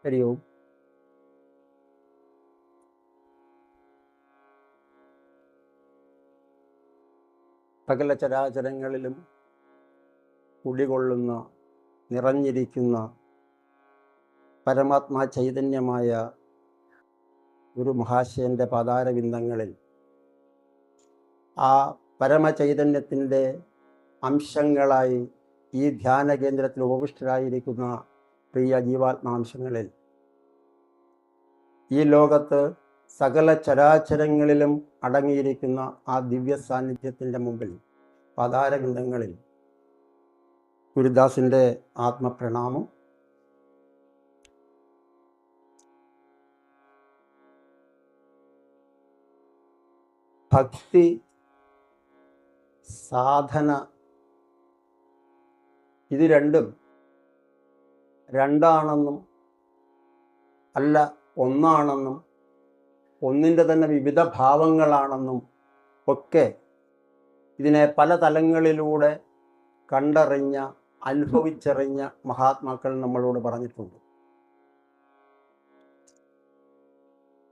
ഹരി ഓം. സകല ചരാചരങ്ങളിലും കുടികൊള്ളുന്ന, നിറഞ്ഞിരിക്കുന്ന പരമാത്മാ ചൈതന്യമായ ഒരു മഹാശയൻ്റെ പാതാരവിന്ദങ്ങളിൽ ആ പരമചൈതന്യത്തിൻ്റെ അംശങ്ങളായി ഈ ധ്യാന കേന്ദ്രത്തിൽ ഉപവിഷ്ടരായിരിക്കുന്ന പ്രിയ ജീവാത്മാംശങ്ങളിൽ ഈ ലോകത്ത് സകല ചരാചരങ്ങളിലും അടങ്ങിയിരിക്കുന്ന ആ ദിവ്യ സാന്നിധ്യത്തിൻ്റെ മുമ്പിൽ പാതാരവിന്ദങ്ങളിൽ ഗുരുദാസിൻ്റെ ആത്മപ്രണാമം. ഭക്തി, സാധന, ഇത് രണ്ടാണെന്നും അല്ല ഒന്നാണെന്നും ഒന്നിൻ്റെ തന്നെ വിവിധ ഭാവങ്ങളാണെന്നും ഒക്കെ ഇതിനെ പല തലങ്ങളിലൂടെ കണ്ടറിഞ്ഞ, അനുഭവിച്ചറിഞ്ഞ മഹാത്മാക്കൾ നമ്മളോട് പറഞ്ഞിട്ടുണ്ട്.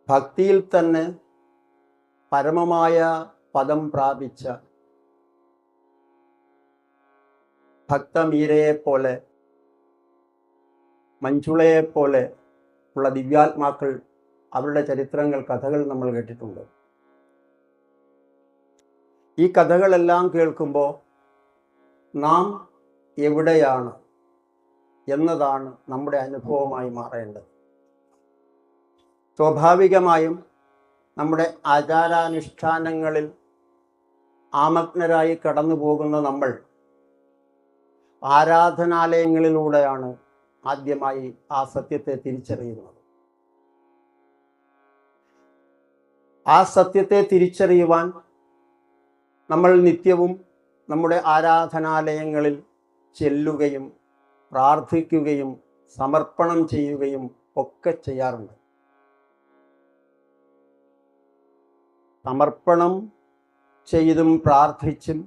ഭക്തിയിൽ തന്നെ പരമമായ പദം പ്രാപിച്ച ഭക്തമീരയെപ്പോലെ, മഞ്ജുളയെപ്പോലെ ഉള്ള ദിവ്യാത്മാക്കൾ, അവരുടെ ചരിത്രങ്ങൾ, കഥകൾ നമ്മൾ കേട്ടിട്ടുണ്ട്. ഈ കഥകളെല്ലാം കേൾക്കുമ്പോൾ നാം എവിടെയാണ് എന്നതാണ് നമ്മുടെ അനുഭവമായി മാറേണ്ടത്. സ്വാഭാവികമായും നമ്മുടെ ആചാരാനുഷ്ഠാനങ്ങളിൽ ആമഗ്നരായി കടന്നു പോകുന്ന നമ്മൾ ആരാധനാലയങ്ങളിലൂടെയാണ് ആദ്യമായി ആ സത്യത്തെ തിരിച്ചറിയുന്നത്. ആ സത്യത്തെ തിരിച്ചറിയുവാൻ നമ്മൾ നിത്യവും നമ്മുടെ ആരാധനാലയങ്ങളിൽ ചെല്ലുകയും പ്രാർത്ഥിക്കുകയും സമർപ്പണം ചെയ്യുകയും ഒക്കെ ചെയ്യാറുണ്ട്. സമർപ്പണം ചെയ്തും പ്രാർത്ഥിച്ചും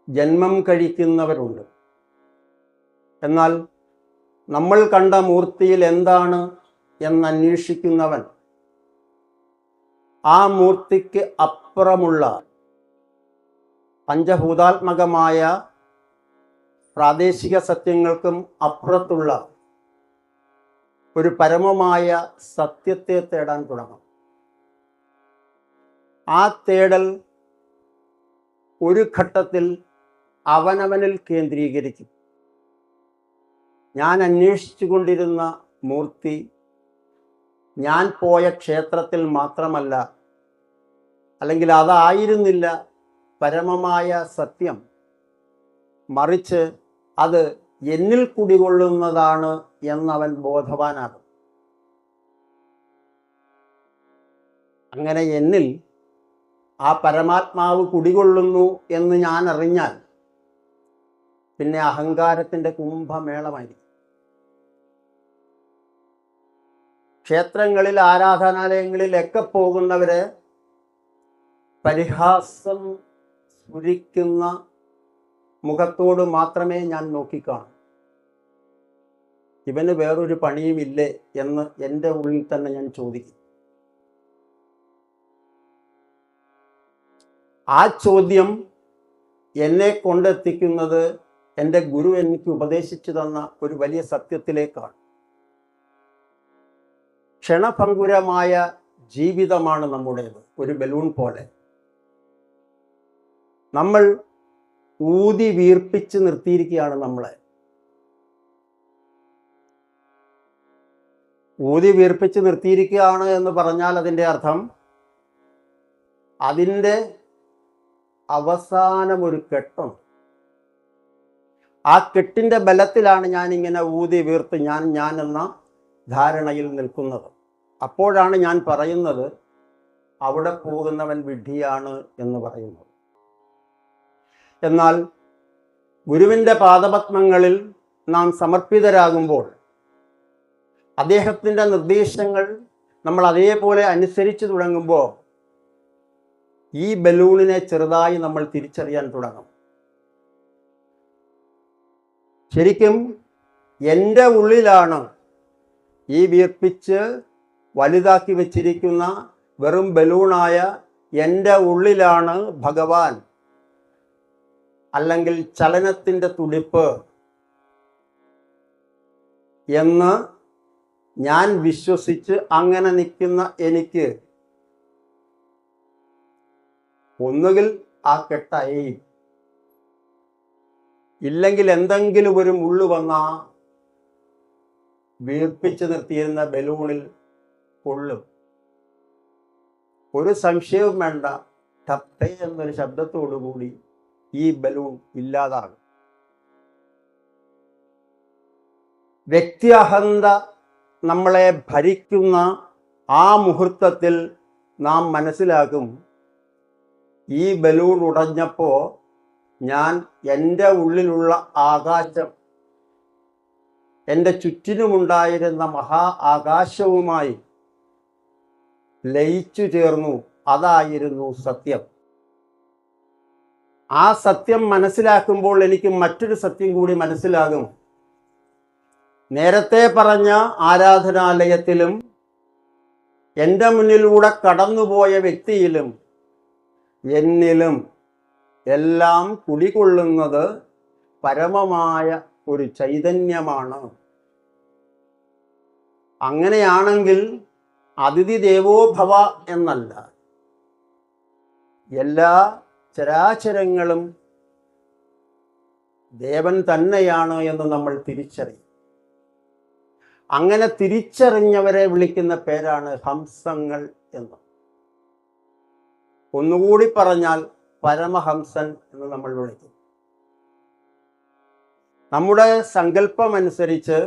ജന്മം കഴിക്കുന്നവരുണ്ട്. എന്നാൽ നമ്മൾ കണ്ട മൂർത്തിയിൽ എന്താണ് എന്നന്വേഷിക്കുന്നവൻ ആ മൂർത്തിക്ക് അപ്പുറമുള്ള പഞ്ചഭൂതാത്മകമായ പ്രാദേശിക സത്യങ്ങൾക്കും അപ്പുറത്തുള്ള ഒരു പരമമായ സത്യത്തെ തേടാൻ തുടങ്ങും. ആ തേടൽ ഒരു ഘട്ടത്തിൽ അവനവനിൽ കേന്ദ്രീകരിക്കും. ഞാൻ അന്വേഷിച്ചു കൊണ്ടിരുന്ന മൂർത്തി ഞാൻ പോയ ക്ഷേത്രത്തിൽ മാത്രമല്ല, അല്ലെങ്കിൽ അതായിരുന്നില്ല പരമമായ സത്യം, മറിച്ച് അത് എന്നിൽ കുടികൊള്ളുന്നതാണ് എന്നവൻ ബോധവാനാകും. അങ്ങനെ എന്നിൽ ആ പരമാത്മാവ് കുടികൊള്ളുന്നു എന്ന് ഞാൻ അറിഞ്ഞാൽ പിന്നെ അഹങ്കാരത്തിൻ്റെ കുംഭമേളമായിരിക്കും. ക്ഷേത്രങ്ങളിൽ, ആരാധനാലയങ്ങളിലൊക്കെ പോകുന്നവരെ പരിഹാസം സ്ഫുരിക്കുന്ന മുഖത്തോട് മാത്രമേ ഞാൻ നോക്കിക്കാണൂ. ഇവന് വേറൊരു പണിയുമില്ലേ എന്ന് എൻ്റെ ഉള്ളിൽ തന്നെ ഞാൻ ചോദിക്കും. ആ ചോദ്യം എന്നെ കൊണ്ടെത്തിക്കുന്നത് എൻ്റെ ഗുരു എനിക്ക് ഉപദേശിച്ചു തന്ന ഒരു വലിയ സത്യത്തിലേക്കാണ്. ക്ഷണഭംഗുരമായ ജീവിതമാണ് നമ്മുടേത്, ഒരു ബലൂൺ പോലെ. നമ്മൾ ഊതി വീർപ്പിച്ച് നിർത്തിയിരിക്കുകയാണ് നമ്മളെ. ഊതി വീർപ്പിച്ച് നിർത്തിയിരിക്കുകയാണ് എന്ന് പറഞ്ഞാൽ അതിൻ്റെ അർത്ഥം അതിൻ്റെ അവസാനം ഒരു കെട്ടുണ്ട്. ആ കെട്ടിൻ്റെ ബലത്തിലാണ് ഞാനിങ്ങനെ ഊതി വീർത്ത് ഞാൻ എന്ന ധാരണയിൽ നിൽക്കുന്നത്. അപ്പോഴാണ് ഞാൻ പറയുന്നത് അവിടെ പോകുന്നവൻ വിഡ്ഢിയാണ് എന്ന് പറയുന്നത്. എന്നാൽ ഗുരുവിൻ്റെ പാദപത്മങ്ങളിൽ നാം സമർപ്പിതരാകുമ്പോൾ അദ്ദേഹത്തിൻ്റെ നിർദ്ദേശങ്ങൾ നമ്മൾ അതേപോലെ അനുസരിച്ച് തുടങ്ങുമ്പോൾ ഈ ബലൂണിനെ ചെറുതായി നമ്മൾ തിരിച്ചറിയാൻ തുടങ്ങും. ശരിക്കും എൻ്റെ ഉള്ളിലാണ് ഈ വീർപ്പിച്ച് വലുതാക്കി വച്ചിരിക്കുന്ന വെറും ബലൂണായ എൻ്റെ ഉള്ളിലാണ് ഭഗവാൻ, അല്ലെങ്കിൽ ചലനത്തിൻ്റെ തുടിപ്പ് എന്ന് ഞാൻ വിശ്വസിച്ച് അങ്ങനെ നിൽക്കുന്ന എനിക്ക് ഒന്നുകിൽ ആ കെട്ടയയും, ഇല്ലെങ്കിൽ എന്തെങ്കിലും ഒരു മുള്ളു വന്നാ വീർപ്പിച്ച് നിർത്തിയിരുന്ന ബലൂണിൽ കൊള്ളും. ഒരു സംശയവും വേണ്ട, ടപ്പേ എന്നൊരു ശബ്ദത്തോടുകൂടി ഈ ബലൂൺ ഇല്ലാതാകും. വ്യക്തി അഹന്ത നമ്മളെ ഭരിക്കുന്ന ആ മുഹൂർത്തത്തിൽ നാം മനസ്സിലാക്കും, ഈ ബലൂൺ ഉടഞ്ഞപ്പോൾ ഞാൻ എൻ്റെ ഉള്ളിലുള്ള ആകാശം, എൻ്റെ ചുറ്റിനുമുണ്ടായിരുന്ന മഹാ ആകാശവുമായി ലയിച്ചു ചേർന്നു. അതായിരുന്നു സത്യം. ആ സത്യം മനസ്സിലാക്കുമ്പോൾ എനിക്ക് മറ്റൊരു സത്യം കൂടി മനസ്സിലാകും. നേരത്തെ പറഞ്ഞ ആരാധനാലയത്തിലും എൻ്റെ മുന്നിലൂടെ കടന്നുപോയ വ്യക്തിയിലും എന്നിലും എല്ലാം കുടികൊള്ളുന്നത് പരമമായ ഒരു ചൈതന്യമാണ്. അങ്ങനെയാണെങ്കിൽ അതിഥി ദേവോ ഭവ എന്നല്ല, എല്ലാ ചരാചരങ്ങളും ദേവൻ തന്നെയാണ് എന്ന് നമ്മൾ തിരിച്ചറിയും. അങ്ങനെ തിരിച്ചറിഞ്ഞവരെ വിളിക്കുന്ന പേരാണ് ഹംസങ്ങൾ എന്ന്. ഒന്നുകൂടി പറഞ്ഞാൽ പരമഹംസൻ എന്ന് നമ്മൾ വിളിക്കും. നമ്മുടെ സങ്കല്പമനുസരിച്ച്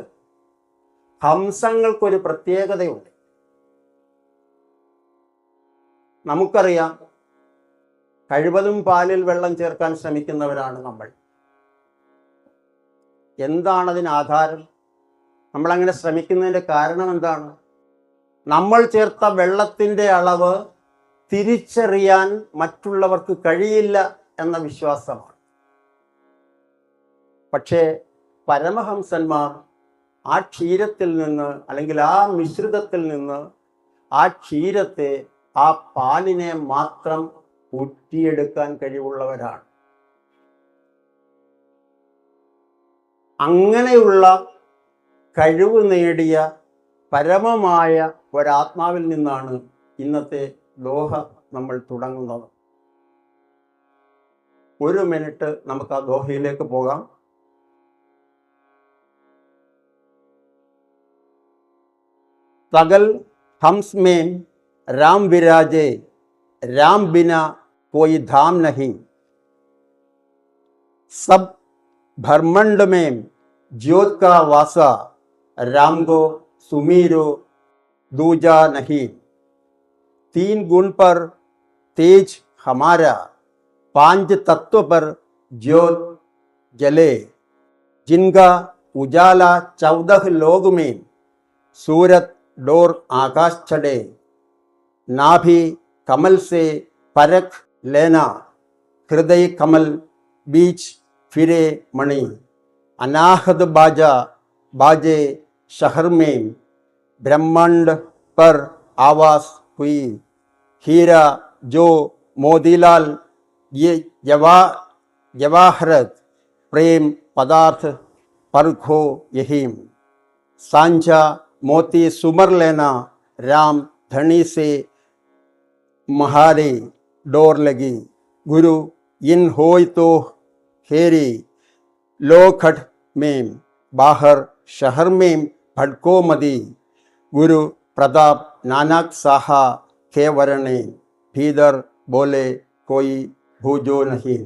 ഹംസങ്ങൾക്കൊരു പ്രത്യേകതയുണ്ട്. നമുക്കറിയാം, കഴിവതും പാലിൽ വെള്ളം ചേർക്കാൻ ശ്രമിക്കുന്നവരാണ് നമ്മൾ. എന്താണതിന് ആധാരം? നമ്മളങ്ങനെ ശ്രമിക്കുന്നതിൻ്റെ കാരണം എന്താണ്? നമ്മൾ ചേർത്ത വെള്ളത്തിൻ്റെ അളവ് തിരിച്ചറിയാൻ മറ്റുള്ളവർക്ക് കഴിയില്ല എന്ന വിശ്വാസമാണ്. പക്ഷേ പരമഹംസന്മാർ ആ ക്ഷീരത്തിൽ നിന്ന്, അല്ലെങ്കിൽ ആ മിശ്രിതത്തിൽ നിന്ന് ആ ക്ഷീരത്തെ, ആ പാലിനെ മാത്രം ഊറ്റിയെടുക്കാൻ കഴിവുള്ളവരാണ്. അങ്ങനെയുള്ള കഴിവ് നേടിയ പരമമായ ഒരാത്മാവിൽ നിന്നാണ് ഇന്നത്തെ ദോഹ നമ്മൾ തുടങ്ങുന്നത്. ഒരു മിനിറ്റ് നമുക്ക് ആ ദോഹയിലേക്ക് പോകാം. സകൽ ഹംസ് में राम विराजे, राम बिना कोई धाम नहीं. सब ब्रह्मांड में ज्योत का वासा, राम को सुमीरो दूजा नहीं. तीन गुण पर तेज हमारा, पांच तत्व पर ज्योत जले. जिनका उजाला 14 लोग में, सूरत डोर आकाश चढ़े. नाभि कमल से परख लेना, हृदय कमल बीच फिरे मणि. अनाहद बाजा बाजे शहर में, ब्रह्मांड पर आवाज हुई. हीरा जो मोतीलाल ये जवाहरत, प्रेम पदार्थ परखो यही. सांझा मोती सुमर लेना, राम धनी से महारे डोर लगी. गुरु इन होय तो हेरी, लोखट में बाहर शहर में भटको मदी. गुरु प्रताप नानक साहा के वरणे, भीतर बोले कोई भूजो नहीं.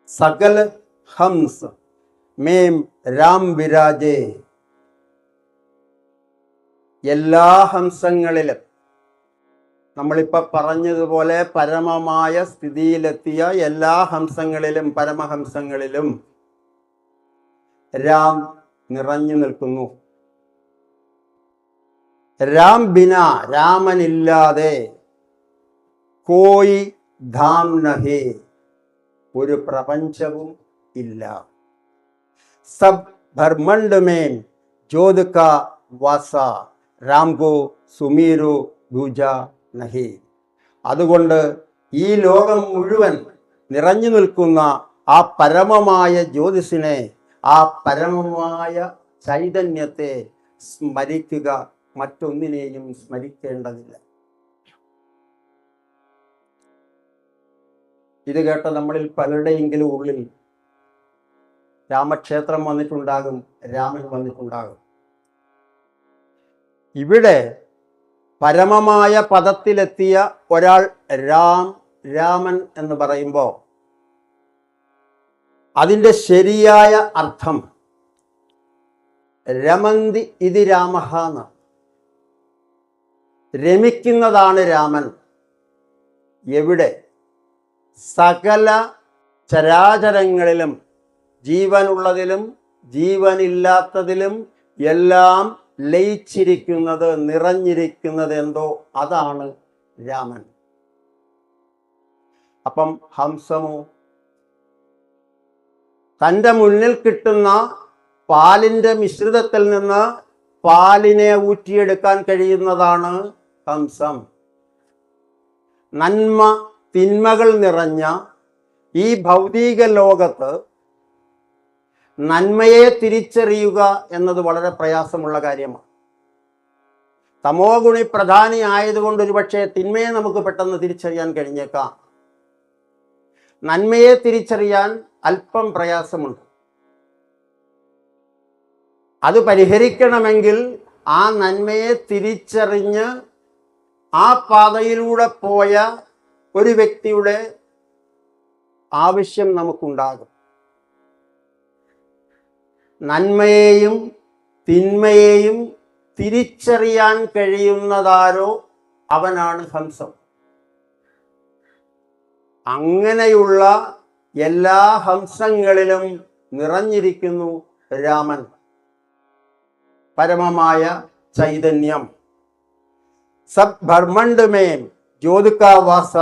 सकल हंस में राम विराजे. എല്ലാ ഹംസങ്ങളിലും, നമ്മളിപ്പോൾ പറഞ്ഞതുപോലെ പരമമായ സ്ഥിതിയിലെത്തിയ എല്ലാ ഹംസങ്ങളിലും, പരമഹംസങ്ങളിലും രാം നിറഞ്ഞു നിൽക്കുന്നു. രാം ബിന, രാമനില്ലാതെ, കോയി ധാം നഹി, ഒരു പ്രപഞ്ചവും ഇല്ല. സബ് भरमंड में जोध का वासा राम को സുമീരു ദൂജ നഹി. അതുകൊണ്ട് ഈ ലോകം മുഴുവൻ നിറഞ്ഞു നിൽക്കുന്ന ആ പരമമായ ജ്യോതിസിനെ, ആ പരമമായ ചൈതന്യത്തെ സ്മരിക്കുക, മറ്റൊന്നിനെയും സ്മരിക്കേണ്ടതില്ല. ഇത് കേട്ട നമ്മളിൽ പലരുടെയെങ്കിലും ഉള്ളിൽ രാമക്ഷേത്രം വന്നിട്ടുണ്ടാകും, രാമൻ വന്നിട്ടുണ്ടാകും. ഇവിടെ പരമമായ പദത്തിലെത്തിയ ഒരാൾ രാമൻ എന്ന് പറയുമ്പോൾ അതിൻ്റെ ശരിയായ അർത്ഥം രമന്തി ഇതി രാമഃ എന്ന്, രമിക്കുന്നതാണ് രാമൻ. എവിടെ? സകല ചരാചരങ്ങളിലും, ജീവനുള്ളതിലും ജീവനില്ലാത്തതിലും എല്ലാം ലയിച്ചിരിക്കുന്നത്, നിറഞ്ഞിരിക്കുന്നത് എന്തോ അതാണ് രാമൻ. അപ്പം ഹംസമോ തൻ്റെ മുന്നിൽ കിട്ടുന്ന പാലിൻ്റെ മിശ്രിതത്തിൽ നിന്ന് പാലിനെ ഊറ്റിയെടുക്കാൻ കഴിയുന്നതാണ് ഹംസം. നന്മ തിന്മകൾ നിറഞ്ഞ ഈ ഭൗതിക ലോകത്ത് നന്മയെ തിരിച്ചറിയുക എന്നത് വളരെ പ്രയാസമുള്ള കാര്യമാണ്. തമോ ഗുണി പ്രധാനി ആയതുകൊണ്ട് ഒരുപക്ഷെ തിന്മയെ നമുക്ക് പെട്ടെന്ന് തിരിച്ചറിയാൻ കഴിഞ്ഞേക്കാം. നന്മയെ തിരിച്ചറിയാൻ അല്പം പ്രയാസമുണ്ട്. അത് പരിഹരിക്കണമെങ്കിൽ ആ നന്മയെ തിരിച്ചറിഞ്ഞ് ആ പാതയിലൂടെ പോയ ഒരു വ്യക്തിയുടെ ആവശ്യം നമുക്കുണ്ടാകും. നന്മയെയും തിന്മയെയും തിരിച്ചറിയാൻ കഴിയുന്നതാരോ അവനാണ് ഹംസം. അങ്ങനെയുള്ള എല്ലാ ഹംസങ്ങളിലും നിറഞ്ഞിരിക്കുന്നു രാമൻ, പരമമായ ചൈതന്യം. സബ് ഭർമണ്ട് മേം ജ്യോതിക വാസ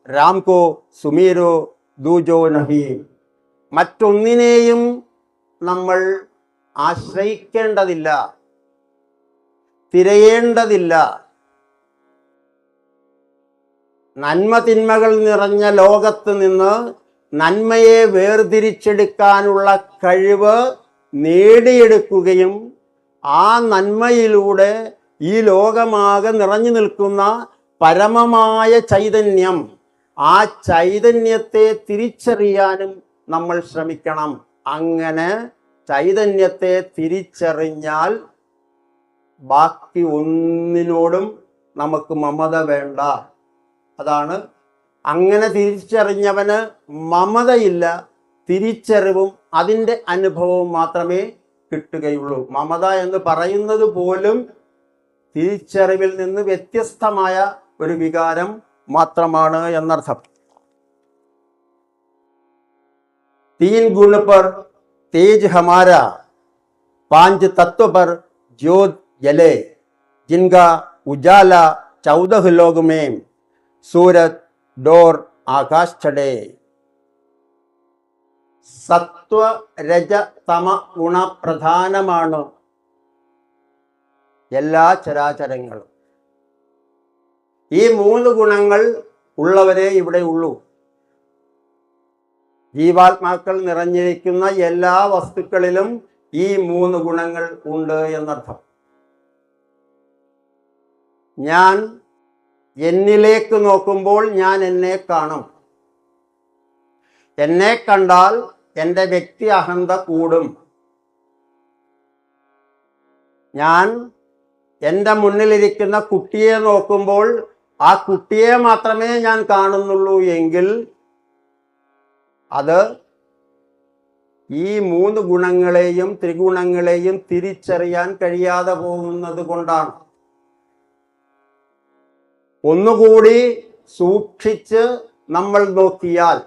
രാം കോ സുമീരോ ദൂജോ നഹി. മറ്റൊന്നിനെയും നമ്മൾ ആശ്രയിക്കേണ്ടതില്ല, തിരയേണ്ടതില്ല. നന്മ തിന്മകൾ നിറഞ്ഞ ലോകത്ത് നിന്ന് നന്മയെ വേർതിരിച്ചെടുക്കാനുള്ള കഴിവ് നേടിയെടുക്കുകയും ആ നന്മയിലൂടെ ഈ ലോകമാകെ നിറഞ്ഞു നിൽക്കുന്ന പരമമായ ചൈതന്യം, ആ ചൈതന്യത്തെ തിരിച്ചറിയാനും നമ്മൾ ശ്രമിക്കണം. അങ്ങനെ ചൈതന്യത്തെ തിരിച്ചറിഞ്ഞാൽ ബാക്കി ഒന്നിനോടും നമുക്ക് മമത വേണ്ട. അതാണ്, അങ്ങനെ തിരിച്ചറിഞ്ഞവന് മമതയില്ല, തിരിച്ചറിവും അതിൻ്റെ അനുഭവവും മാത്രമേ കിട്ടുകയുള്ളൂ. മമത എന്ന് പറയുന്നത് പോലും തിരിച്ചറിവിൽ നിന്ന് വ്യത്യസ്തമായ ഒരു വികാരം മാത്രമാണ് എന്നർത്ഥം. तीन गुण पर तेज हमारा, पांच तत्व पर ज्योत जले, जिनका उजाला 14 लोग में, सूरज डोर आकाश चढ़े. സത്വ രജ തമ ഗുണപ്രധാനമാണ് എല്ലാ ചരാചരങ്ങളും. ഈ 3 ഗുണങ്ങൾ ഉള്ളവരെ ഇവിടെ ഉള്ളൂ. ജീവാത്മാക്കൾ നിറഞ്ഞിരിക്കുന്ന എല്ലാ വസ്തുക്കളിലും ഈ 3 ഗുണങ്ങൾ ഉണ്ട് എന്നർത്ഥം. ഞാൻ എന്നിലേക്ക് നോക്കുമ്പോൾ ഞാൻ എന്നെ കാണും. എന്നെ കണ്ടാൽ എൻ്റെ വ്യക്തി അഹന്ത കൂടും. ഞാൻ എൻ്റെ മുന്നിലിരിക്കുന്ന കുട്ടിയെ നോക്കുമ്പോൾ ആ കുട്ടിയെ മാത്രമേ ഞാൻ കാണുന്നുള്ളൂ എങ്കിൽ അത് ഈ 3 ഗുണങ്ങളെയും ത്രിഗുണങ്ങളെയും തിരിച്ചറിയാൻ കഴിയാതെ പോകുന്നത് കൊണ്ടാണ്. ഒന്നുകൂടി സൂക്ഷിച്ച് നമ്മൾ നോക്കിയാൽ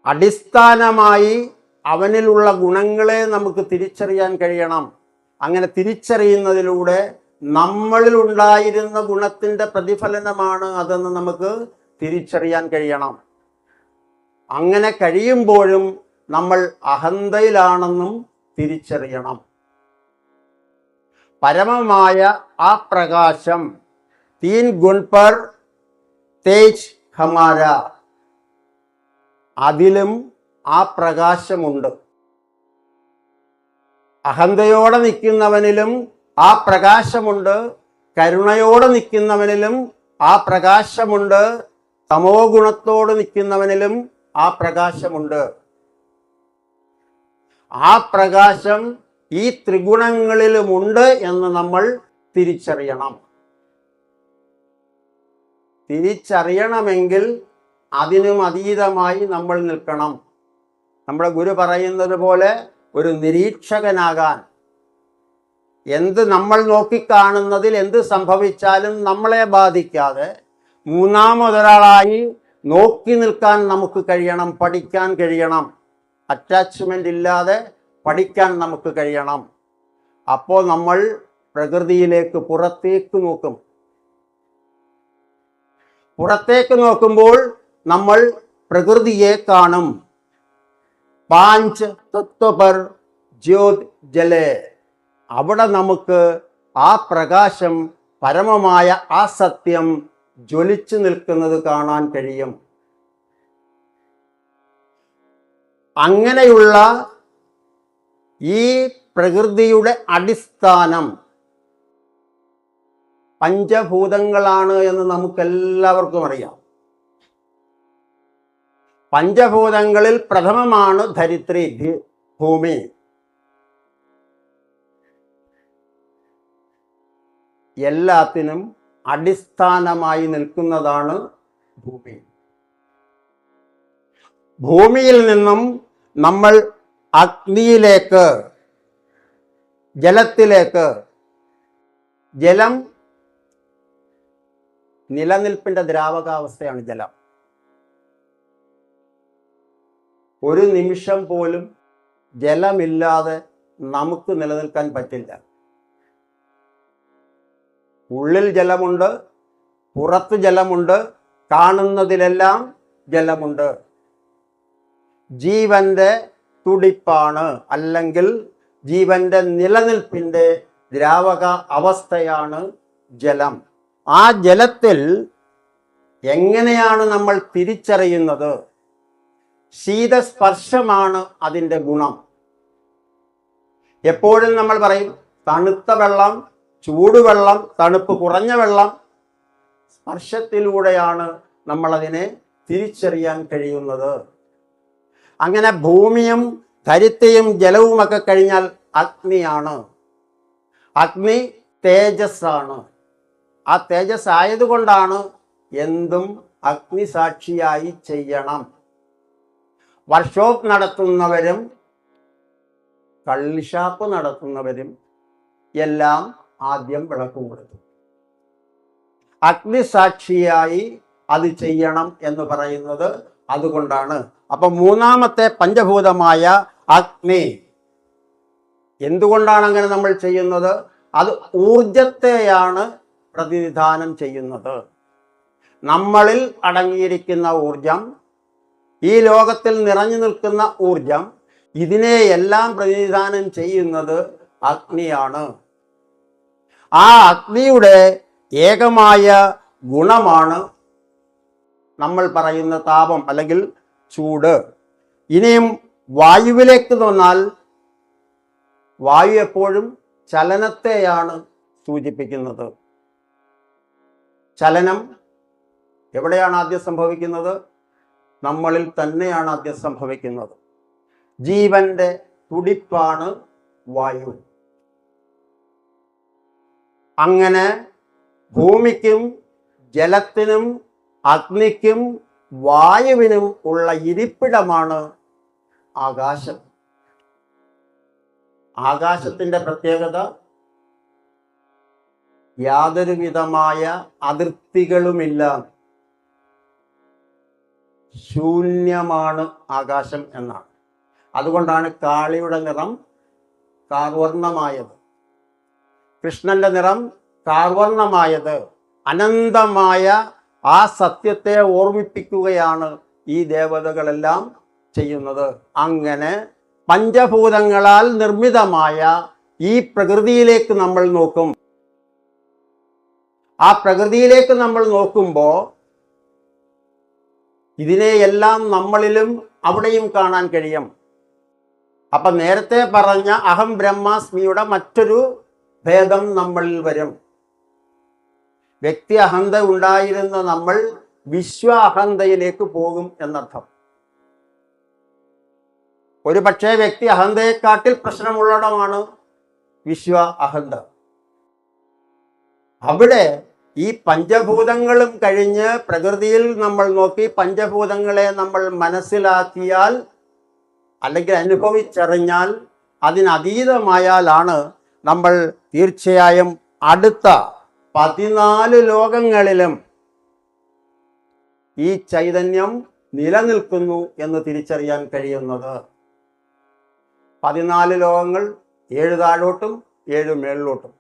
അടിസ്ഥാനമായി അവനിലുള്ള ഗുണങ്ങളെ നമുക്ക് തിരിച്ചറിയാൻ കഴിയണം. അങ്ങനെ തിരിച്ചറിയുന്നതിലൂടെ നമ്മളിൽ ഉണ്ടായിരുന്ന ഗുണത്തിൻ്റെ പ്രതിഫലനമാണ് അതെന്ന് നമുക്ക് തിരിച്ചറിയാൻ കഴിയണം. അങ്ങനെ കഴിയുമ്പോഴും നമ്മൾ അഹന്തയിലാണെന്നും തിരിച്ചറിയണം. പരമമായ ആ പ്രകാശം തീൻ ഗുൺ പർ തേജ് ഹമാര, അതിലും ആ പ്രകാശമുണ്ട്. അഹന്തയോടെ നിൽക്കുന്നവനിലും ആ പ്രകാശമുണ്ട്, കരുണയോടെ നിൽക്കുന്നവനിലും ആ പ്രകാശമുണ്ട്, തമോ ഗുണത്തോട് നിൽക്കുന്നവനിലും ആ പ്രകാശമുണ്ട്. ആ പ്രകാശം ഈ ത്രിഗുണങ്ങളിലുമുണ്ട് എന്ന് നമ്മൾ തിരിച്ചറിയണം. തിരിച്ചറിയണമെങ്കിൽ അതിനും അതീതമായി നമ്മൾ നിൽക്കണം. നമ്മുടെ ഗുരു പറയുന്നത് പോലെ ഒരു നിരീക്ഷകനാകാൻ, എന്ത് നമ്മൾ നോക്കിക്കാണുന്നതിൽ എന്ത് സംഭവിച്ചാലും നമ്മളെ ബാധിക്കാതെ മൂന്നാമതൊരാളായി നോക്കി നിൽക്കാൻ നമുക്ക് കഴിയണം, പഠിക്കാൻ കഴിയണം. അറ്റാച്ച്മെൻ്റ് ഇല്ലാതെ പഠിക്കാൻ നമുക്ക് കഴിയണം. അപ്പോൾ നമ്മൾ പ്രകൃതിയിലേക്ക് പുറത്തേക്ക് നോക്കും. പുറത്തേക്ക് നോക്കുമ്പോൾ നമ്മൾ പ്രകൃതിയെ കാണും. പാഞ്ച് തത്വ പർ ജ്യോത് ജലേ, അവിടെ നമുക്ക് ആ പ്രകാശം, പരമമായ ആ സത്യം ജ്വലിച്ചു നിൽക്കുന്നത് കാണാൻ കഴിയും. അങ്ങനെയുള്ള ഈ പ്രകൃതിയുടെ അടിസ്ഥാനം പഞ്ചഭൂതങ്ങളാണ് എന്ന് നമുക്കെല്ലാവർക്കും അറിയാം. പഞ്ചഭൂതങ്ങളിൽ പ്രഥമമാണ് ധരിത്രി, ഭൂമി. എല്ലാത്തിനും അടിസ്ഥാനമായി നിൽക്കുന്നതാണ് ഭൂമി. ഭൂമിയിൽ നിന്നും നമ്മൾ അഗ്നിയിലേക്ക്, ജലത്തിലേക്ക്, ജലം നിലനിൽപ്പിന്റെ ദ്രാവകാവസ്ഥയാണ് ജലം. ഒരു നിമിഷം പോലും ജലമില്ലാതെ നമുക്ക് നിലനിൽക്കാൻ പറ്റില്ല. ഉള്ളിൽ ജലമുണ്ട്, പുറത്ത് ജലമുണ്ട്, കാണുന്നതിലെല്ലാം ജലമുണ്ട്. ജീവന്റെ തുടിപ്പാണ്, അല്ലെങ്കിൽ ജീവന്റെ നിലനിൽപ്പിന്റെ ദ്രാവക അവസ്ഥയാണ് ജലം. ആ ജലത്തിൽ എങ്ങനെയാണ് നമ്മൾ തിരിച്ചറിയുന്നത്? ശീതസ്പർശമാണ് അതിൻ്റെ ഗുണം. എപ്പോഴും നമ്മൾ പറയും തണുത്ത വെള്ളം, ചൂടുവെള്ളം, തണുപ്പ് കുറഞ്ഞ വെള്ളം. സ്പർശത്തിലൂടെയാണ് നമ്മളതിനെ തിരിച്ചറിയാൻ കഴിയുന്നത്. അങ്ങനെ ഭൂമിയും ധരിത്രിയും ജലവുമൊക്കെ കഴിഞ്ഞാൽ അഗ്നിയാണ്. അഗ്നി തേജസ്സാണ്. ആ തേജസ് ആയതുകൊണ്ടാണ് എന്തും അഗ്നിസാക്ഷിയായി ചെയ്യണം. വർക്ക്ഷോപ്പ് നടത്തുന്നവരും കള്ളിഷാപ്പ് നടത്തുന്നവരും എല്ലാം ആദ്യം വിളക്ക് കൊടുത്തു. അഗ്നിസാക്ഷിയായി അത് ചെയ്യണം എന്ന് പറയുന്നത് അതുകൊണ്ടാണ്. അപ്പൊ മൂന്നാമത്തെ പഞ്ചഭൂതമായ അഗ്നി, എന്തുകൊണ്ടാണ് അങ്ങനെ നമ്മൾ ചെയ്യുന്നത്? അത് ഊർജത്തെയാണ് പ്രതിനിധാനം ചെയ്യുന്നത്. നമ്മളിൽ അടങ്ങിയിരിക്കുന്ന ഊർജം, ഈ ലോകത്തിൽ നിറഞ്ഞു നിൽക്കുന്ന ഊർജം, ഇതിനെയെല്ലാം പ്രതിനിധാനം ചെയ്യുന്നത് അഗ്നിയാണ്. ആ അഗ്നിയുടെ ഏകമായ ഗുണമാണ് നമ്മൾ പറയുന്ന താപം അല്ലെങ്കിൽ ചൂട്. ഇനിയും വായുവിലേക്ക് വന്നാൽ, വായു എപ്പോഴും ചലനത്തെയാണ് സൂചിപ്പിക്കുന്നത്. ചലനം എവിടെയാണ് ആദ്യം സംഭവിക്കുന്നത്? നമ്മളിൽ തന്നെയാണ് ആദ്യം സംഭവിക്കുന്നത്. ജീവന്റെ തുടിപ്പാണ് വായു. അങ്ങനെ ഭൂമിക്കും ജലത്തിനും അഗ്നിക്കും വായുവിനും ഉള്ള ഇരിപ്പിടമാണ് ആകാശം. ആകാശത്തിന്റെ പ്രത്യേകത യാതൊരു വിധമായ അതിർത്തികളുമില്ല, ശൂന്യമാണ് ആകാശം എന്നാണ്. അതുകൊണ്ടാണ് കാളിയുടെ നിറം കാർവർണ്ണമായത്, കൃഷ്ണന്റെ നിറം കാർവർണ്ണമായത്. അനന്തമായ ആ സത്യത്തെ ഓർമ്മിപ്പിക്കുകയാണ് ഈ ദേവതകളെല്ലാം ചെയ്യുന്നത്. അങ്ങനെ പഞ്ചഭൂതങ്ങളാൽ നിർമ്മിതമായ ഈ പ്രകൃതിയിലേക്ക് നമ്മൾ നോക്കും. ആ പ്രകൃതിയിലേക്ക് നമ്മൾ നോക്കുമ്പോൾ ഇതിനെയെല്ലാം നമ്മളിലും അവിടെയും കാണാൻ കഴിയും. അപ്പൊ നേരത്തെ പറഞ്ഞ അഹം ബ്രഹ്മാസ്മിയുടെ മറ്റൊരു ഭേദം നമ്മളിൽ വരും. വ്യക്തി അഹന്ത ഉണ്ടായിരുന്ന നമ്മൾ വിശ്വ അഹന്തയിലേക്ക് പോകും എന്നർത്ഥം. ഒരു പക്ഷേ വ്യക്തി അഹന്തയെക്കാട്ടിൽ പ്രശ്നമുള്ളിടമാണ് വിശ്വ അഹന്ത. അവിടെ ഈ പഞ്ചഭൂതങ്ങളും കഴിഞ്ഞ് പ്രകൃതിയിൽ നമ്മൾ നോക്കി പഞ്ചഭൂതങ്ങളെ നമ്മൾ മനസ്സിലാക്കിയാൽ അല്ലെങ്കിൽ അനുഭവിച്ചറിഞ്ഞാൽ അതിനതീതമായാലാണ് നമ്മൾ തീർച്ചയായും അടുത്ത 14 ലോകങ്ങളിലും ഈ ചൈതന്യം നിലനിൽക്കുന്നു എന്ന് തിരിച്ചറിയാൻ കഴിയുന്നത്. 14 ലോകങ്ങൾ, 7 താഴോട്ടും 7 മേളിലോട്ടും.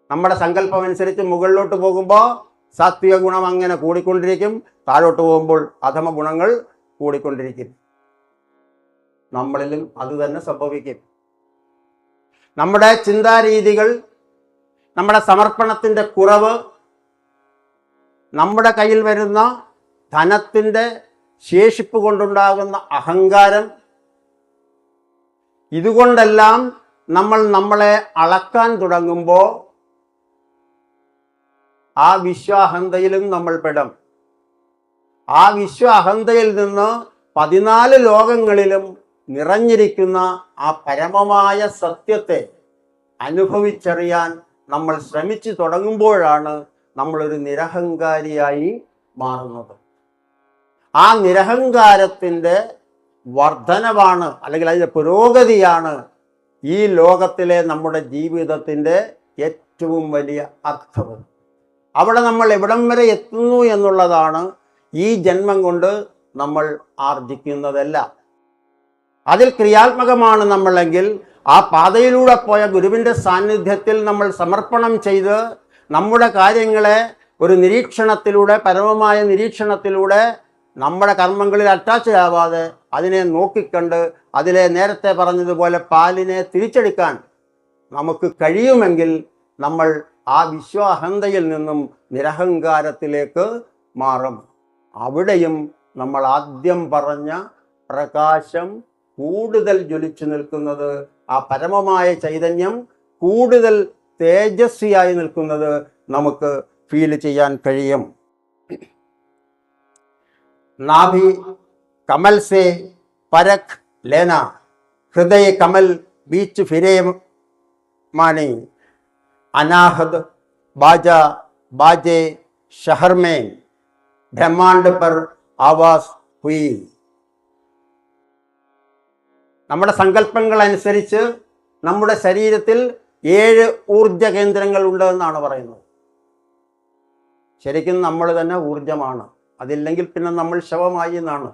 നമ്മുടെ സങ്കല്പം അനുസരിച്ച് മുകളിലോട്ട് പോകുമ്പോൾ സാത്വിക ഗുണം അങ്ങനെ കൂടിക്കൊണ്ടിരിക്കും, താഴോട്ട് പോകുമ്പോൾ അധമ ഗുണങ്ങൾ കൂടിക്കൊണ്ടിരിക്കും. നമ്മളിലും അത് തന്നെ സംഭവിക്കും. നമ്മുടെ ചിന്താരീതികൾ, നമ്മുടെ സമർപ്പണത്തിൻ്റെ കുറവ്, നമ്മുടെ കയ്യിൽ വരുന്ന ധനത്തിൻ്റെ ശേഷിപ്പ് കൊണ്ടുണ്ടാകുന്ന അഹങ്കാരം, ഇതുകൊണ്ടെല്ലാം നമ്മൾ നമ്മളെ അളക്കാൻ തുടങ്ങുമ്പോൾ ആ വിശ്വാഹന്തയിലും നമ്മൾ പെടും. ആ വിശ്വാഹന്തയിൽ നിന്ന് 14 ലോകങ്ങളിലും നിറഞ്ഞിരിക്കുന്ന ആ പരമമായ സത്യത്തെ അനുഭവിച്ചറിയാൻ നമ്മൾ ശ്രമിച്ചു തുടങ്ങുമ്പോഴാണ് നമ്മളൊരു നിരഹങ്കാരിയായി മാറുന്നത്. ആ നിരഹങ്കാരത്തിൻ്റെ വർധനവാണ് അല്ലെങ്കിൽ അതിൻ്റെ പുരോഗതിയാണ് ഈ ലോകത്തിലെ നമ്മുടെ ജീവിതത്തിൻ്റെ ഏറ്റവും വലിയ അർത്ഥവും. അവിടെ നമ്മൾ എവിടം വരെ എത്തുന്നു എന്നുള്ളതാണ് ഈ ജന്മം കൊണ്ട് നമ്മൾ ആർജിക്കുന്നതെല്ലാം. അതിൽ ക്രിയാത്മകമാണ് നമ്മളെങ്കിൽ ആ പാതയിലൂടെ പോയ ഗുരുവിൻ്റെ സാന്നിധ്യത്തിൽ നമ്മൾ സമർപ്പണം ചെയ്ത് നമ്മുടെ കാര്യങ്ങളെ ഒരു നിരീക്ഷണത്തിലൂടെ, പരമമായ നിരീക്ഷണത്തിലൂടെ നമ്മുടെ കർമ്മങ്ങളിൽ അറ്റാച്ച് ആവാതെ അതിനെ നോക്കിക്കണ്ട് അതിലെ നേരത്തെ പറഞ്ഞതുപോലെ പാലിനെ തിരിച്ചെടുക്കാൻ നമുക്ക് കഴിയുമെങ്കിൽ നമ്മൾ ആ വിശ്വാഹന്തയിൽ നിന്നും നിരഹങ്കാരത്തിലേക്ക് മാറും. അവിടെയും നമ്മൾ ആദ്യം പറഞ്ഞ പ്രകാശം കൂടുതൽ ജ്വലിച്ചു നിൽക്കുന്നത്, ആ പരമമായ ചൈതന്യം കൂടുതൽ തേജസ്വിയായി നിൽക്കുന്നത് നമുക്ക് ഫീൽ ചെയ്യാൻ കഴിയും. നാഭി കമൽ സേ പരഖ് ലേന, ഹൃദയ കമൽ ബീച്ച് ഫിരേ മാനി, अनाहद बाजा बाजे शहर में ब्रह्मांड पर आवाज हुई. നമ്മുടെ സങ്കല്പങ്ങൾ അനുസരിച്ച് നമ്മുടെ ശരീരത്തിൽ 7 ഊർജ കേന്ദ്രങ്ങൾ ഉണ്ട് എന്നാണ് പറയുന്നത്. ശരിക്കും നമ്മൾ തന്നെ ഊർജമാണ്, അതില്ലെങ്കിൽ പിന്നെ നമ്മൾ ശവമായി എന്നാണ്.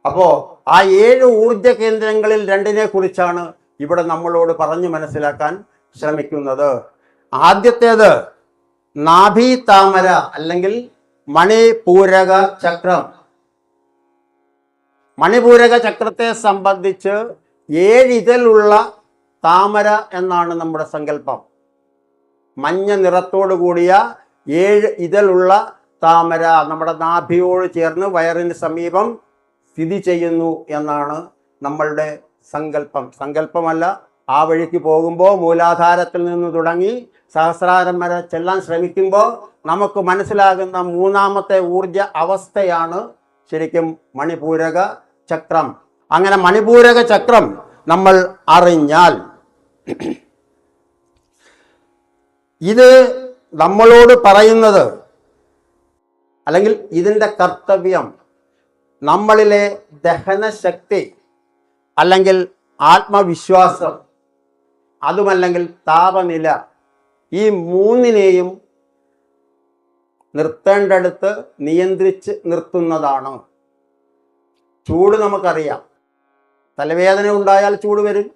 അപ്പോൾ ആ 7 ഊർജ കേന്ദ്രങ്ങളിൽ 2 കുറിച്ചാണ് ഇവിടെ നമ്മളോട് പറഞ്ഞു മനസ്സിലാക്കാൻ ശ്രമിക്കുന്നത്. ആദ്യത്തേത് നാഭി താമര അല്ലെങ്കിൽ മണിപൂരക ചക്രം. മണിപൂരക ചക്രത്തെ സംബന്ധിച്ച് 7 ഇതളുള്ള താമര എന്നാണ് നമ്മുടെ സങ്കല്പം. മഞ്ഞ നിറത്തോടു കൂടിയ 7 ഇതളുള്ള താമര നമ്മുടെ നാഭിയോട് ചേർന്ന് വയറിന് സമീപം സ്ഥിതി ചെയ്യുന്നു എന്നാണ് നമ്മളുടെ സങ്കല്പം. സങ്കല്പമല്ല, ആ വഴിക്ക് പോകുമ്പോൾ മൂലാധാരത്തിൽ നിന്ന് തുടങ്ങി സഹസ്രാരം വരെ ചെല്ലാൻ ശ്രമിക്കുമ്പോൾ നമുക്ക് മനസ്സിലാകുന്ന 3ാമത്തെ ഊർജ അവസ്ഥയാണ് ശരിക്കും മണിപൂരക ചക്രം. അങ്ങനെ മണിപൂരക ചക്രം നമ്മൾ അറിഞ്ഞാൽ ഇത് നമ്മളോട് പറയുന്നത്, അല്ലെങ്കിൽ ഇതിൻ്റെ കർത്തവ്യം, നമ്മളിലെ ദഹനശക്തി അല്ലെങ്കിൽ ആത്മവിശ്വാസം, അതുമല്ലെങ്കിൽ താപനില, ഈ 3നെയും നിർത്തേണ്ടടുത്ത് നിയന്ത്രിച്ച് നിർത്തുന്നതാണ്. ചൂട് നമുക്കറിയാം. തലവേദന ഉണ്ടായാൽ ചൂട് വരും,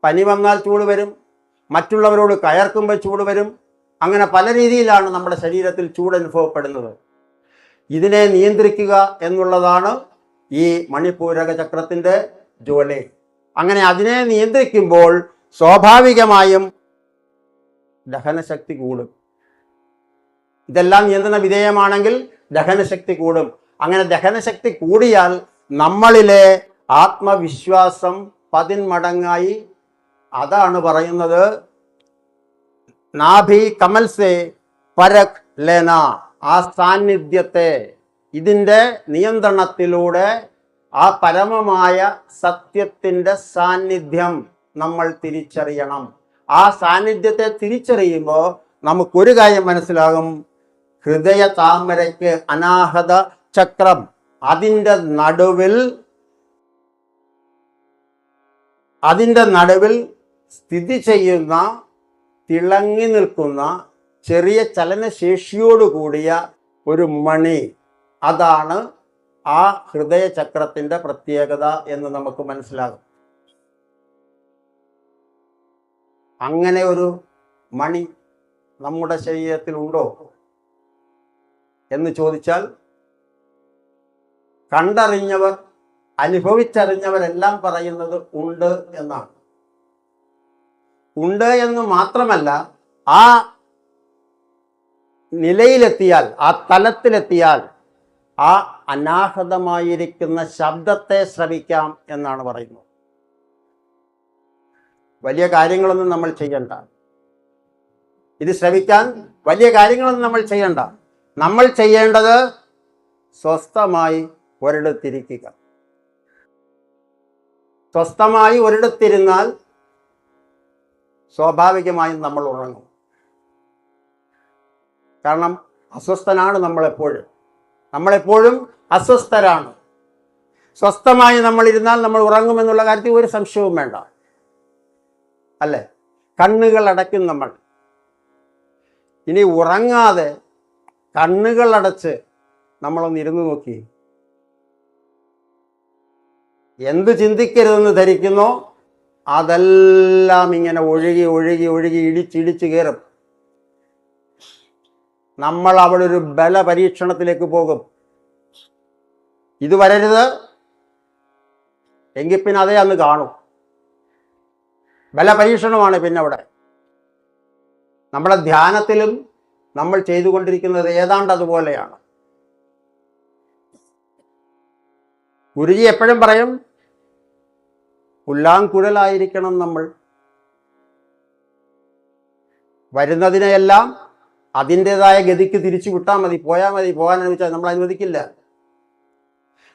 പനി വന്നാൽ ചൂട് വരും, മറ്റുള്ളവരോട് കയർക്കുമ്പോൾ ചൂട് വരും. അങ്ങനെ പല രീതിയിലാണ് നമ്മുടെ ശരീരത്തിൽ ചൂട് അനുഭവപ്പെടുന്നത്. ഇതിനെ നിയന്ത്രിക്കുക എന്നുള്ളതാണ് ഈ മണിപൂരക ചക്രത്തിൻ്റെ ജോലി. അങ്ങനെ അതിനെ നിയന്ത്രിക്കുമ്പോൾ സ്വാഭാവികമായും ദഹനശക്തി കൂടും. ഇതെല്ലാം നിയന്ത്രണ വിധേയമാണെങ്കിൽ ദഹനശക്തി കൂടും. അങ്ങനെ ദഹനശക്തി കൂടിയാൽ നമ്മളിലെ ആത്മവിശ്വാസം 10 മടങ്ങായി. അതാണ് പറയുന്നത് നാഭി കമൽസേ പരഖ് ലേന. ആ സാന്നിധ്യത്തെ, ഇതിൻ്റെ നിയന്ത്രണത്തിലൂടെ ആ പരമമായ സത്യത്തിൻ്റെ സാന്നിധ്യം നമ്മൾ തിരിച്ചറിയണം. ആ സാന്നിധ്യത്തെ തിരിച്ചറിയുമ്പോൾ നമുക്കൊരു കാര്യം മനസ്സിലാകും. ഹൃദയ താമരയ്ക്ക് അനാഹത ചക്രം, അതിൻ്റെ നടുവിൽ സ്ഥിതി ചെയ്യുന്ന, തിളങ്ങി നിൽക്കുന്ന, ചെറിയ ചലനശേഷിയോടുകൂടിയ ഒരു മണി, അതാണ് ആ ഹൃദയചക്രത്തിൻ്റെ പ്രത്യേകത എന്ന് നമുക്ക് മനസ്സിലാകും. അങ്ങനെ ഒരു മണി നമ്മുടെ ശരീരത്തിൽ ഉണ്ടോ എന്ന് ചോദിച്ചാൽ, കണ്ടറിഞ്ഞവർ, അനുഭവിച്ചറിഞ്ഞവരെല്ലാം പറയുന്നത് ഉണ്ട് എന്നാണ്. ഉണ്ട് എന്ന് മാത്രമല്ല, ആ നിലയിലെത്തിയാൽ, ആ തലത്തിലെത്തിയാൽ ആ അനാഹതമായിരിക്കുന്ന ശബ്ദത്തെ ശ്രവിക്കാം എന്നാണ് പറയുന്നത്. വലിയ കാര്യങ്ങളൊന്നും നമ്മൾ ചെയ്യണ്ട. ഇത് ശ്രവിക്കാൻ വലിയ കാര്യങ്ങളൊന്നും നമ്മൾ ചെയ്യണ്ട. നമ്മൾ ചെയ്യേണ്ടത് സ്വസ്ഥമായി ഒരിടത്തിരിക്കുക. സ്വസ്ഥമായി ഒരിടത്തിരുന്നാൽ സ്വാഭാവികമായും നമ്മൾ ഉറങ്ങും. കാരണം അസ്വസ്ഥനാണ് നമ്മളെപ്പോഴും അസ്വസ്ഥരാണ്. സ്വസ്ഥമായി നമ്മളിരുന്നാൽ നമ്മൾ ഉറങ്ങുമെന്നുള്ള കാര്യത്തിൽ ഒരു സംശയവും വേണ്ട, അല്ലേ? കണ്ണുകൾ അടയ്ക്കും നമ്മൾ. ഇനി ഉറങ്ങാതെ കണ്ണുകൾ അടച്ച് നമ്മളൊന്ന് ഇരുന്ന് നോക്കി. എന്ത് ചിന്തിക്കരുതെന്ന് ധരിക്കുന്നോ അതെല്ലാം ഇങ്ങനെ ഒഴുകി ഒഴുകി ഒഴുകി ഇടിച്ചിടിച്ച് കയറും. നമ്മൾ അവിടെ ഒരു ബലപരീക്ഷണത്തിലേക്ക് പോകും. ഇത് വരരുത് എങ്കിൽ പിന്നെ അതേ അന്ന് കാണും. ബലപരീക്ഷണമാണ് പിന്നെ അവിടെ. നമ്മുടെ ധ്യാനത്തിലും നമ്മൾ ചെയ്തുകൊണ്ടിരിക്കുന്നത് ഏതാണ്ട് അതുപോലെയാണ്. ഗുരുജി എപ്പോഴും പറയും, പുല്ലാങ്കുഴലായിരിക്കണം നമ്മൾ. വരുന്നതിനെയെല്ലാം അതിൻ്റെതായ ഗതിക്ക് തിരിച്ചു വിട്ടാൽ മതി, പോയാൽ മതി. പോകാൻ അനുവദിച്ചാൽ നമ്മൾ അനുവദിക്കില്ല.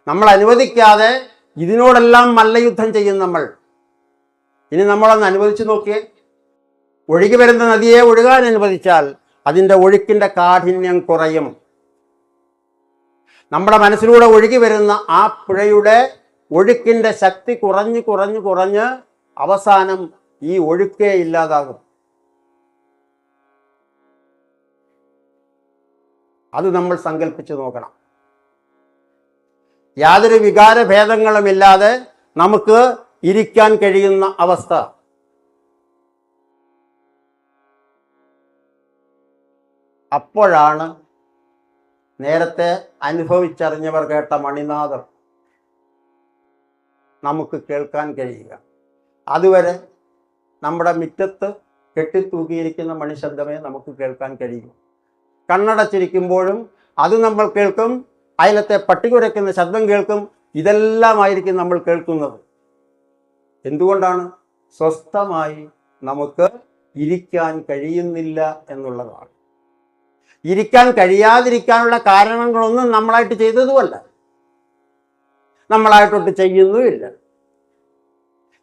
നമ്മൾ അനുവദിക്കാതെ ഇതിനോടെല്ലാം മല്ലയുദ്ധം ചെയ്യും നമ്മൾ. ഇനി നമ്മളൊന്ന് അനുവദിച്ചു നോക്കിയേ. ഒഴുകി വരുന്ന നദിയെ ഒഴുകാൻ അനുവദിച്ചാൽ അതിൻ്റെ ഒഴുക്കിൻ്റെ കാഠിന്യം കുറയും. നമ്മുടെ മനസ്സിലൂടെ ഒഴുകി വരുന്ന ആ പുഴയുടെ ഒഴുക്കിൻ്റെ ശക്തി കുറഞ്ഞ് കുറഞ്ഞ് കുറഞ്ഞ് അവസാനം ഈ ഒഴുക്കേ ഇല്ലാതാകും. അത് നമ്മൾ സങ്കല്പിച്ച് നോക്കണം. യാതൊരു വികാരഭേദങ്ങളുമില്ലാതെ നമുക്ക് ഇരിക്കാൻ കഴിയുന്ന അവസ്ഥ. അപ്പോഴാണ് നേരത്തെ അനുഭവിച്ചറിഞ്ഞവർ കേട്ട മണിനാദം നമുക്ക് കേൾക്കാൻ കഴിയുക. അതുവരെ നമ്മുടെ മുറ്റത്ത് കെട്ടിത്തൂക്കിയിരിക്കുന്ന മണിശബ്ദമേ നമുക്ക് കേൾക്കാൻ കഴിയൂ. കണ്ണടച്ചിരിക്കുമ്പോഴും അത് നമ്മൾ കേൾക്കും. അയലത്തെ പട്ടി കുരയ്ക്കുന്ന ശബ്ദം കേൾക്കും. ഇതെല്ലാമായിരിക്കും നമ്മൾ കേൾക്കുന്നത്. എന്തുകൊണ്ടാണ്? സ്വസ്ഥമായി നമുക്ക് ഇരിക്കാൻ കഴിയുന്നില്ല എന്നുള്ളതാണ്. ഇരിക്കാൻ കഴിയാതിരിക്കാനുള്ള കാരണങ്ങളൊന്നും നമ്മളായിട്ട് ചെയ്തതുമല്ല, നമ്മളായിട്ടൊട്ട് ചെയ്യുന്നുമില്ല.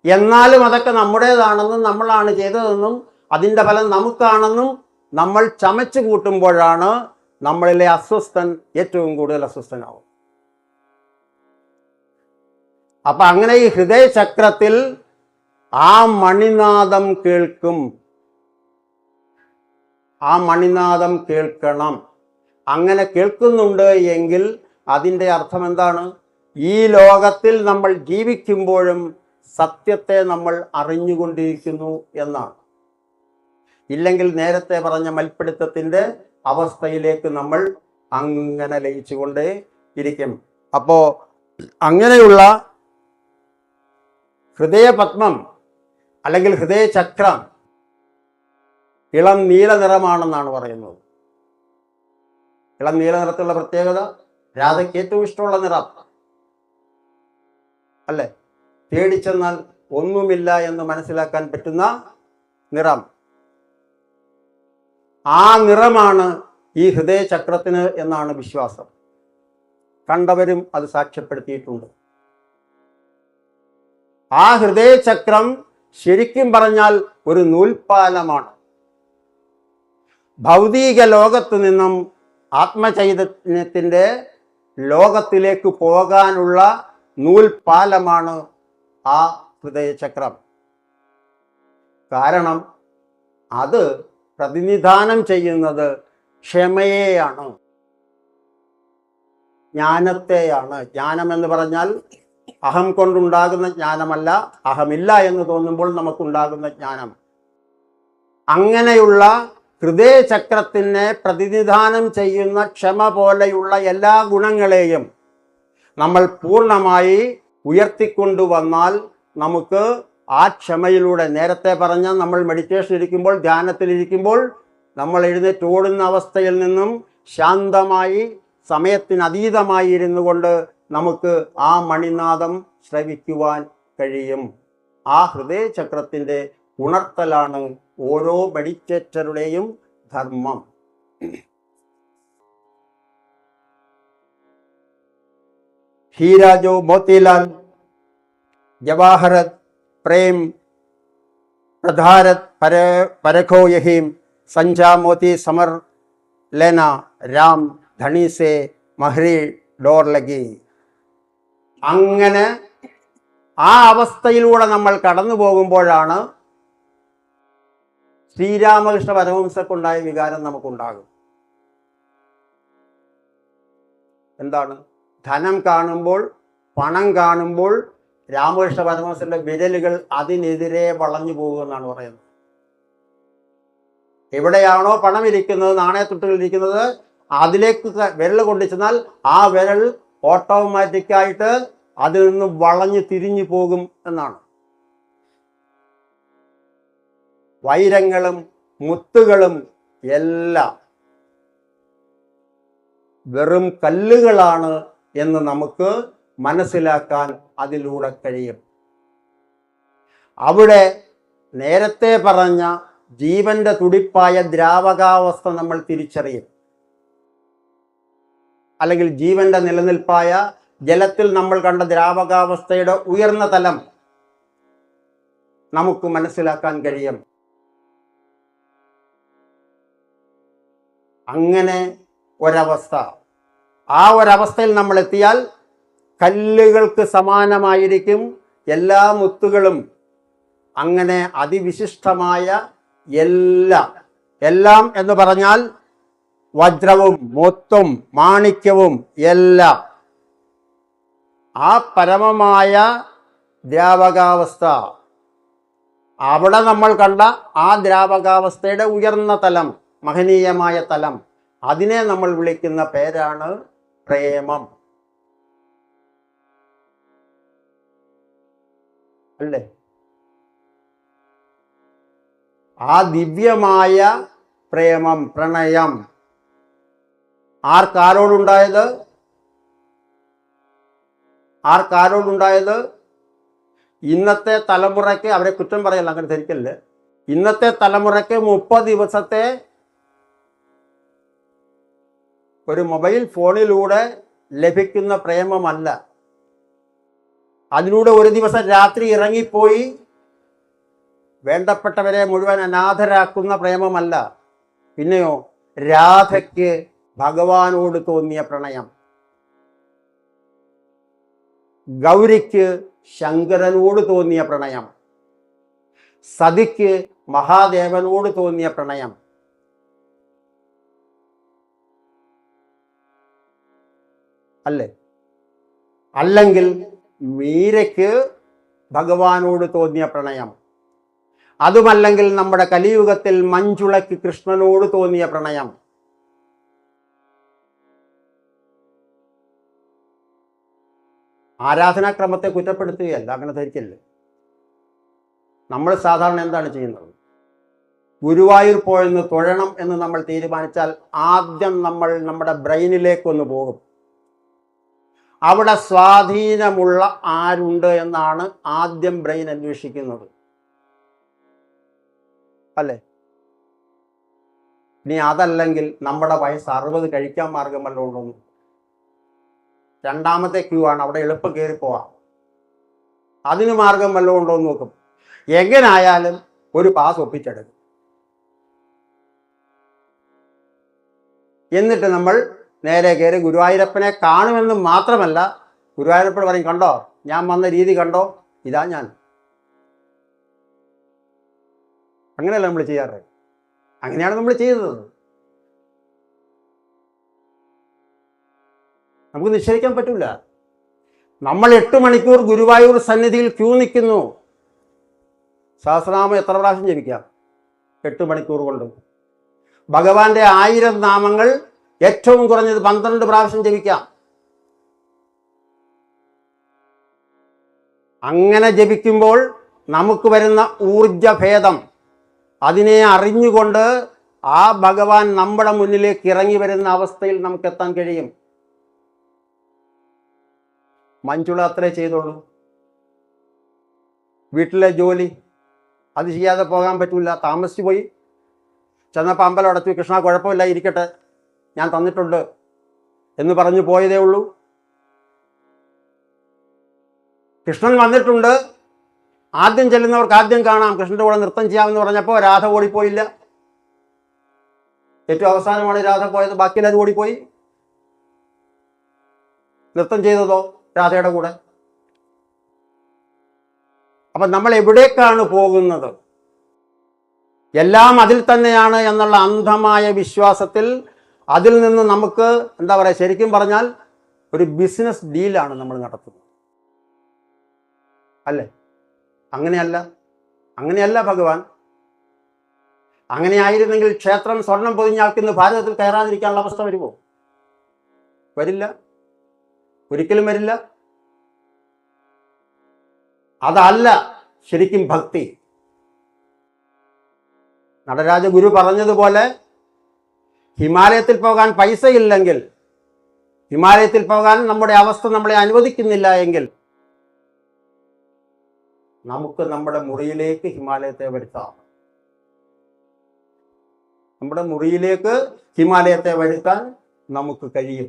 എന്നാലും അതൊക്കെ നമ്മുടേതാണെന്നും നമ്മളാണ് ചെയ്തതെന്നും അതിൻ്റെ ഫലം നമുക്കാണെന്നും നമ്മൾ ചമച്ചു കൂട്ടുമ്പോഴാണ് നമ്മളിലെ അസ്വസ്ഥൻ ഏറ്റവും കൂടുതൽ അസ്വസ്ഥനാവും. അപ്പൊ അങ്ങനെ ഈ ഹൃദയചക്രത്തിൽ ആ മണിനാദം കേൾക്കും. ആ മണിനാദം കേൾക്കണം. അങ്ങനെ കേൾക്കുന്നുണ്ട് എങ്കിൽ അതിൻ്റെ അർത്ഥം എന്താണ്? ഈ ലോകത്തിൽ നമ്മൾ ജീവിക്കുമ്പോഴും സത്യത്തെ നമ്മൾ അറിഞ്ഞുകൊണ്ടിരിക്കുന്നു എന്നാണ്. ഇല്ലെങ്കിൽ നേരത്തെ പറഞ്ഞ മൽപ്പിടുത്തത്തിൻ്റെ അവസ്ഥയിലേക്ക് നമ്മൾ അങ്ങനെ ലയിച്ചുകൊണ്ടേ ഇരിക്കും. അപ്പോൾ അങ്ങനെയുള്ള ഹൃദയപത്മം അല്ലെങ്കിൽ ഹൃദയചക്രം ഇളം നീല നിറമാണെന്നാണ് പറയുന്നത്. ഇളം നീല നിറത്തിലുള്ള പ്രത്യേകത രാധയ്ക്ക് ഏറ്റവും ഇഷ്ടമുള്ള നിറം അല്ലേ? തേടിച്ചെന്നാൽ ഒന്നുമില്ല എന്ന് മനസ്സിലാക്കാൻ പറ്റുന്ന നിറം. ആ നിറമാണ് ഈ ഹൃദയചക്രത്തിന് എന്നാണ് വിശ്വാസം. കണ്ടവരും അത് സാക്ഷ്യപ്പെടുത്തിയിട്ടുണ്ട്. ആ ഹൃദയചക്രം ശരിക്കും പറഞ്ഞാൽ ഒരു നൂൽപ്പാലമാണ്. ഭൗതിക ലോകത്ത് നിന്നും ആത്മചൈതന്യത്തിൻ്റെ ലോകത്തിലേക്ക് പോകാനുള്ള നൂൽപ്പാലമാണ് ആ ഹൃദയചക്രം. കാരണം അത് പ്രതിനിധാനം ചെയ്യുന്നത് ക്ഷമയെയാണ്, ജ്ഞാനത്തെയാണ്. ജ്ഞാനം എന്ന് പറഞ്ഞാൽ അഹം കൊണ്ടുണ്ടാകുന്ന ജ്ഞാനമല്ല, അഹമില്ല എന്ന് തോന്നുമ്പോൾ നമുക്കുണ്ടാകുന്ന ജ്ഞാനം. അങ്ങനെയുള്ള ഹൃദയചക്രത്തിനെ പ്രതിനിധാനം ചെയ്യുന്ന ക്ഷമ പോലെയുള്ള എല്ലാ ഗുണങ്ങളെയും നമ്മൾ പൂർണ്ണമായി ഉയർത്തിക്കൊണ്ടുവന്നാൽ നമുക്ക് ആ ക്ഷമയിലൂടെ, നേരത്തെ പറഞ്ഞ നമ്മൾ മെഡിറ്റേഷൻ ഇരിക്കുമ്പോൾ, ധ്യാനത്തിലിരിക്കുമ്പോൾ നമ്മൾ എഴുന്നേറ്റ് ഓടുന്ന അവസ്ഥയിൽ നിന്നും ശാന്തമായി സമയത്തിനതീതമായി ഇരുന്നു കൊണ്ട് നമുക്ക് ആ മണിനാദം ശ്രവിക്കുവാൻ കഴിയും. ആ ഹൃദയചക്രത്തിൻ്റെ ഉണർത്തലാണ് ഓരോ മെഡിറ്റേറ്ററുടെയും ധർമ്മം. ഹീരാജോ, മോത്തിലാൽ, ജവാഹരത്, പ്രേം, പ്രധാരത്, പരഖോ യഹീം, സഞ്ജാ, മോത്തി, സമർ, ലേന, രാം, ധണീസെ, മഹ്രി, ഡോർ ലഗി. അങ്ങനെ ആ അവസ്ഥയിലൂടെ നമ്മൾ കടന്നു പോകുമ്പോഴാണ് ശ്രീരാമകൃഷ്ണ പരമഹംസർക്കുണ്ടായ വികാരം നമുക്കുണ്ടാകും. എന്താണ്? ധനം കാണുമ്പോൾ, പണം കാണുമ്പോൾ രാമകൃഷ്ണ പരമഹംസന്റെ വിരലുകൾ അതിനെതിരെ വളഞ്ഞു പോകുമെന്നാണ് പറയുന്നത്. എവിടെയാണോ പണം ഇരിക്കുന്നത്, നാണയത്തുട്ടുകൾ ഇരിക്കുന്നത്, അതിലേക്ക് വിരൽ കൊണ്ടുചെന്നാൽ ആ വിരൽ ഓട്ടോമാറ്റിക്കായിട്ട് അതിൽ നിന്ന് വളഞ്ഞു തിരിഞ്ഞു പോകും എന്നാണ്. വൈരങ്ങളും മുത്തുകളും എല്ലാം വെറും കല്ലുകളാണ് എന്ന് നമുക്ക് മനസ്സിലാക്കാൻ അതിലൂടെ കഴിയും. അവിടെ നേരത്തെ പറഞ്ഞ ജീവന്റെ തുടിപ്പായ ദ്രാവകാവസ്ഥ നമ്മൾ തിരിച്ചറിയും. അല്ലെങ്കിൽ ജീവന്റെ നിലനിൽപ്പായ ജലത്തിൽ നമ്മൾ കണ്ട ദ്രാവകാവസ്ഥയുടെ ഉയർന്ന തലം നമുക്ക് മനസ്സിലാക്കാൻ കഴിയും. അങ്ങനെ ഒരവസ്ഥ, ആ ഒരവസ്ഥയിൽ നമ്മൾ എത്തിയാൽ കല്ലുകൾക്ക് സമാനമായിരിക്കും എല്ലാ മുത്തുകളും. അങ്ങനെ അതിവിശിഷ്ടമായ എല്ലാം എന്ന് പറഞ്ഞാൽ വജ്രവും മുത്തും മാണിക്യവും എല്ലാം, ആ പരമമായ ദ്രാവകാവസ്ഥ, അവിടെ നമ്മൾ കണ്ട ആ ദ്രാവകാവസ്ഥയുടെ ഉയർന്ന തലം, മഹനീയമായ തലം, അതിനെ നമ്മൾ വിളിക്കുന്ന പേരാണ് പ്രേമം. അല്ലേ? ആ ദിവ്യമായ പ്രേമം, പ്രണയം ആർക്കാരോടുണ്ടായത്? ഇന്നത്തെ തലമുറയ്ക്ക്, അവരെ കുറ്റം പറയല്ല, അങ്ങനെ ധരിക്കല്ലേ, ഇന്നത്തെ തലമുറയ്ക്ക് 30 ദിവസത്തെ ഒരു മൊബൈൽ ഫോണിലൂടെ ലഭിക്കുന്ന പ്രേമമല്ല. അതിലൂടെ ഒരു ദിവസം രാത്രി ഇറങ്ങിപ്പോയി വേണ്ടപ്പെട്ടവരെ മുഴുവൻ അനാഥരാക്കുന്ന പ്രേമമല്ല. പിന്നെയോ രാധയ്ക്ക് ഭഗവാനോട് തോന്നിയ പ്രണയം, ഗൗരിക്ക് ശങ്കരനോട് തോന്നിയ പ്രണയം, സതിക്ക് മഹാദേവനോട് തോന്നിയ പ്രണയം, അല്ലേ? അല്ലെങ്കിൽ മീരയ്ക്ക് ഭഗവാനോട് തോന്നിയ പ്രണയം, അതുമല്ലെങ്കിൽ നമ്മുടെ കലിയുഗത്തിൽ മഞ്ജുളയ്ക്ക് കൃഷ്ണനോട് തോന്നിയ പ്രണയം. ആരാധനാക്രമത്തെ കുറ്റപ്പെടുത്തുകയല്ല, അങ്ങനെ ധരിക്കല്ലേ. നമ്മൾ സാധാരണ എന്താണ് ചെയ്യുന്നത്? ഗുരുവായൂർ പോയെന്ന് തൊഴണം എന്ന് നമ്മൾ തീരുമാനിച്ചാൽ ആദ്യം നമ്മൾ നമ്മുടെ ബ്രെയിനിലേക്കൊന്ന് പോകും. അവിടെ സ്വാധീനമുള്ള ആരുണ്ട് എന്നാണ് ആദ്യം ബ്രെയിൻ അന്വേഷിക്കുന്നത്, അല്ലേ? ഇനി അതല്ലെങ്കിൽ നമ്മുടെ വയസ്സ് 60 കഴിക്കാൻ മാർഗം വല്ലതും ഉണ്ടോന്ന്. രണ്ടാമത്തെ ക്യൂ ആണ്, അവിടെ എളുപ്പം കയറി പോവാം. അതിന് മാർഗം വല്ലതും ഉണ്ടോ എന്ന് നോക്കും. എങ്ങനായാലും ഒരു പാസ് ഒപ്പിച്ചെടുക്കും. എന്നിട്ട് നമ്മൾ നേരെ കയറി ഗുരുവായൂരപ്പനെ കാണുമെന്ന് മാത്രമല്ല, ഗുരുവായൂരപ്പൻ പറയും, കണ്ടോ ഞാൻ വന്ന രീതി കണ്ടോ, ഇതാ ഞാൻ. അങ്ങനെയല്ല നമ്മൾ ചെയ്യാറ്. അങ്ങനെയാണ് നമ്മൾ ചെയ്തത്. നമുക്ക് നിശ്ചയിക്കാൻ പറ്റില്ല. നമ്മൾ 8 മണിക്കൂർ ഗുരുവായൂർ സന്നിധിയിൽ ക്യൂ നിൽക്കുന്നു. സഹസ്രനാമം എത്ര പ്രാവശ്യം ജപിക്കാം? 8 മണിക്കൂർ കൊണ്ട്. ഭഗവാന്റെ 1000 നാമങ്ങൾ ഏറ്റവും കുറഞ്ഞത് 12 പ്രാവശ്യം ജപിക്കാം. അങ്ങനെ ജപിക്കുമ്പോൾ നമുക്ക് വരുന്ന ഊർജഭേദം, അതിനെ അറിഞ്ഞുകൊണ്ട് ആ ഭഗവാൻ നമ്മുടെ മുന്നിലേക്ക് ഇറങ്ങി വരുന്ന അവസ്ഥയിൽ നമുക്ക് എത്താൻ കഴിയും. മഞ്ജുള അത്രേ ചെയ്തോളൂ. വീട്ടിലെ ജോലി അത് ചെയ്യാതെ പോകാൻ പറ്റില്ല. താമസിച്ചു പോയി, ചെന്നപ്പോൾ അമ്പലം അടച്ചു. കൃഷ്ണ കുഴപ്പമില്ല, ഇരിക്കട്ടെ, ഞാൻ തന്നിട്ടുണ്ട് എന്ന് പറഞ്ഞു പോയതേ ഉള്ളൂ. കൃഷ്ണൻ വന്നിട്ടുണ്ട്, ആദ്യം ചെല്ലുന്നവർക്ക് ആദ്യം കാണാം, കൃഷ്ണൻ്റെ കൂടെ നൃത്തം ചെയ്യാമെന്ന് പറഞ്ഞപ്പോൾ രാധ ഓടിപ്പോയില്ല. ഏറ്റവും അവസാനമാണ് രാധ പോയത്, ബാക്കിയെല്ലാവരും ഓടിപ്പോയി. നൃത്തം ചെയ്തതോ രാധയുടെ കൂടെ. അപ്പം നമ്മൾ എവിടേക്കാണ് പോകുന്നത്? എല്ലാം അതിൽ തന്നെയാണ് എന്നുള്ള അന്ധമായ വിശ്വാസത്തിൽ അതിൽ നിന്ന് നമുക്ക് എന്താ പറയുക, ശരിക്കും പറഞ്ഞാൽ ഒരു ബിസിനസ് ഡീലാണ് നമ്മൾ നടത്തുന്നത്, അല്ലേ? അങ്ങനെയല്ല ഭഗവാൻ. അങ്ങനെയായിരുന്നെങ്കിൽ ക്ഷേത്രം സ്വർണം പൊതിഞ്ഞാൾക്കിന്ന് ഭാരതത്തിൽ കയറാതിരിക്കാനുള്ള അവസ്ഥ വരുമോ? വരില്ല, ഒരിക്കലും വരില്ല. അതല്ല ശരിക്കും ഭക്തി. നടരാജ ഗുരു പറഞ്ഞതുപോലെ, ഹിമാലയത്തിൽ പോകാൻ പൈസ ഇല്ലെങ്കിൽ, ഹിമാലയത്തിൽ പോകാൻ നമ്മുടെ അവസ്ഥ നമ്മളെ അനുവദിക്കുന്നില്ല എങ്കിൽ, നമുക്ക് നമ്മുടെ മുറിയിലേക്ക് ഹിമാലയത്തെ വരുത്താം. നമ്മുടെ മുറിയിലേക്ക് ഹിമാലയത്തെ വരുത്താൻ നമുക്ക് കഴിയും.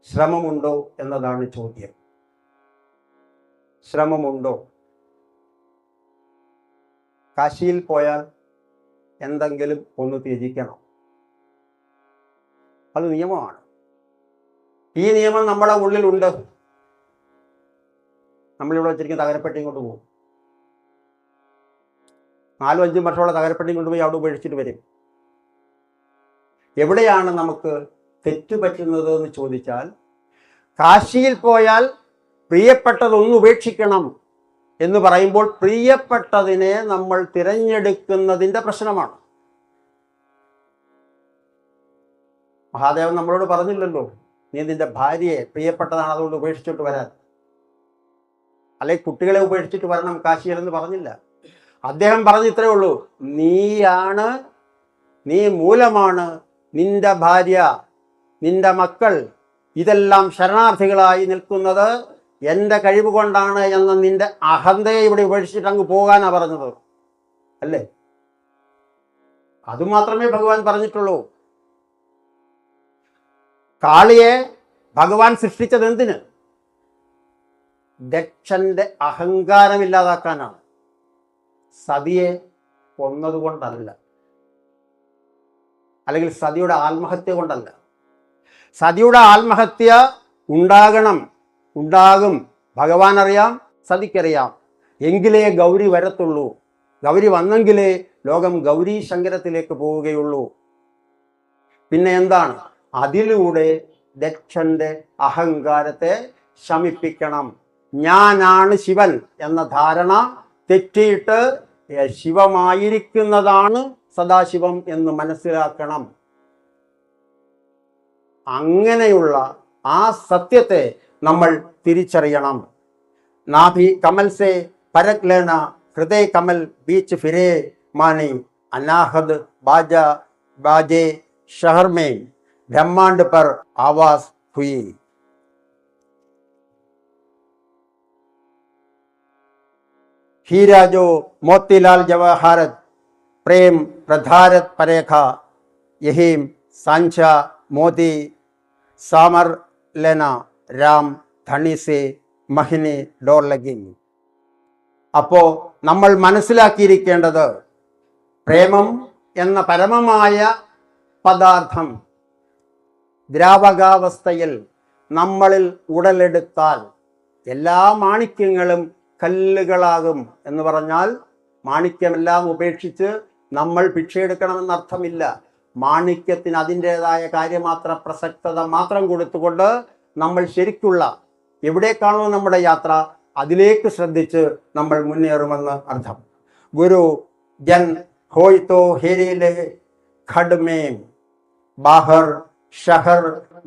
ശ്രമമുണ്ടോ എന്നതാണ് ചോദ്യം. ശ്രമമുണ്ടോ? കാശിയിൽ പോയാൽ എന്തെങ്കിലും ഒന്ന് ത്യജിക്കണം, അത് നിയമമാണ്. ഈ നിയമം നമ്മുടെ ഉള്ളിലുണ്ട്. നമ്മളിവിടെ വെച്ചിരിക്കുന്ന തകരപ്പെട്ടിയും കൊണ്ട് പോകും. 4-5 വർഷമുള്ള തകരപ്പെട്ടിയും കൊണ്ടുപോയി അവിടെ ഉപേക്ഷിച്ചിട്ട് വരും. എവിടെയാണ് നമുക്ക് തെറ്റുപറ്റുന്നത് എന്ന് ചോദിച്ചാൽ, കാശിയിൽ പോയാൽ പ്രിയപ്പെട്ടതൊന്ന് ഉപേക്ഷിക്കണം എന്ന് പറയുമ്പോൾ പ്രിയപ്പെട്ടതിനെ നമ്മൾ തിരഞ്ഞെടുക്കുന്നതിൻ്റെ പ്രശ്നമാണ്. മഹാദേവൻ നമ്മളോട് പറഞ്ഞില്ലല്ലോ, നീ നിന്റെ ഭാര്യയെ പ്രിയപ്പെട്ടതാണ് അതുകൊണ്ട് ഉപേക്ഷിച്ചിട്ട് വരാൻ, അല്ലെങ്കിൽ കുട്ടികളെ ഉപേക്ഷിച്ചിട്ട് വരണം കാശിയിലെന്ന് പറഞ്ഞില്ല. അദ്ദേഹം പറഞ്ഞു ഇത്രയേ ഉള്ളൂ, നീ മൂലമാണ് നിന്റെ ഭാര്യ, നിന്റെ മക്കൾ ഇതെല്ലാം ശരണാർത്ഥികളായി നിൽക്കുന്നത് എൻ്റെ കഴിവ് കൊണ്ടാണ് എന്ന നിന്റെ അഹന്തയെ ഇവിടെ ഉപേക്ഷിച്ചിട്ട് അങ്ങ് പോകാനാണ് പറഞ്ഞത്, അല്ലേ? അതുമാത്രമേ ഭഗവാൻ പറഞ്ഞിട്ടുള്ളൂ. കാളിയെ ഭഗവാൻ സൃഷ്ടിച്ചത് എന്തിന്? ദക്ഷന്റെ അഹങ്കാരമില്ലാതാക്കാനാണ്. സതിയെ കൊന്നതുകൊണ്ടല്ല, അല്ലെങ്കിൽ സതിയുടെ ആത്മഹത്യ കൊണ്ടല്ല. സതിയുടെ ആത്മഹത്യ ഉണ്ടാകും, ഭഗവാൻ അറിയാം, സതിക്കറിയാം. എങ്കിലേ ഗൗരി വരത്തുള്ളൂ. ഗൗരി വന്നെങ്കിലേ ലോകം ഗൗരി ശങ്കരത്തിലേക്ക് പോവുകയുള്ളൂ. പിന്നെ എന്താണ്? അതിലൂടെ ദക്ഷന്റെ അഹങ്കാരത്തെ ശമിപ്പിക്കണം. ഞാനാണ് ശിവൻ എന്ന ധാരണ തെറ്റിയിട്ട് ശിവമായിരിക്കുന്നതാണ് സദാശിവം എന്ന് മനസ്സിലാക്കണം. അങ്ങനെയുള്ള ആ സത്യത്തെ നമ്മൾ തിരിച്ചറിയണം. നാഭി കമൽ സേ പരക് ലേന ഹൃദയ കമൽ ബീച്ച് ഫിരേ മാനി അനാഹദ് ബാജ ബാജെ ഷഹർ മേ ബ്രഹ്മാंड पर आवाज हुई. हीरा जो मोतीलाल जवाहरत प्रेम प्रधारत परेखा यही सांचा मोदी सामर लेना राम धनी से മഹിനി ഡോർ ലഗി. അപ്പോൾ നമ്മൾ മനസ്സിലാക്കിയിരിക്കേണ്ടത്, പ്രേമം എന്ന പരമമായ പദാർത്ഥം ദ്രാവകാവസ്ഥയിൽ നമ്മളിൽ ഉടലെടുത്താൽ എല്ലാ മാണിക്യങ്ങളും കല്ലുകളാകും. എന്ന് പറഞ്ഞാൽ മാണിക്യമെല്ലാം ഉപേക്ഷിച്ച് നമ്മൾ ഭിക്ഷയെടുക്കണമെന്നർത്ഥമില്ല. മാണിക്യത്തിന് അതിൻ്റെതായ കാര്യമാത്ര പ്രസക്തത മാത്രം കൊടുത്തുകൊണ്ട് നമ്മൾ ശരിക്കുള്ള എവിടേക്കാണോ നമ്മുടെ യാത്ര അതിലേക്ക് ശ്രദ്ധിച്ച് നമ്മൾ മുന്നേറുമെന്ന് അർത്ഥം. ഗുരു ജൻ ഹോയ് തോ ഹേരിലെ ഖഡ് മേം ബാഹർ ഷഹർ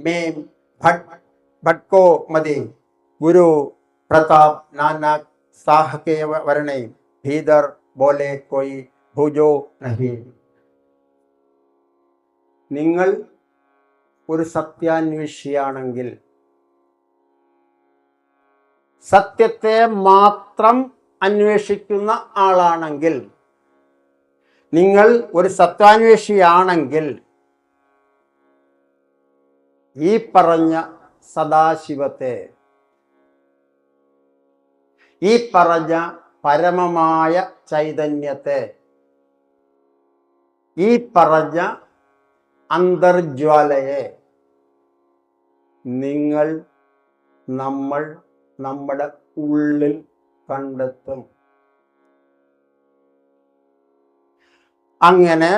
മേം ഭട്കോ മതി. ഗുരു പ്രതാപ് നാനക് സാഹകേ വരണേ ഭീദർ ബോലെ കോയി ഭുജോ നഹി. നിങ്ങൾ ഒരു സത്യാന്വേഷിയാണെങ്കിൽ, സത്യത്തെ മാത്രം അന്വേഷിക്കുന്ന ആളാണെങ്കിൽ, നിങ്ങൾ ഒരു സത്യാന്വേഷിയാണെങ്കിൽ ഈ പറഞ്ഞ സദാശിവത്തെ, ഈ പറഞ്ഞ പരമമായ ചൈതന്യത്തെ, ഈ പറഞ്ഞ അന്തർജ്വാലയെ നിങ്ങൾ, നമ്മൾ നമ്മുടെ ഉള്ളിൽ കണ്ടെത്തും. അങ്ങനെ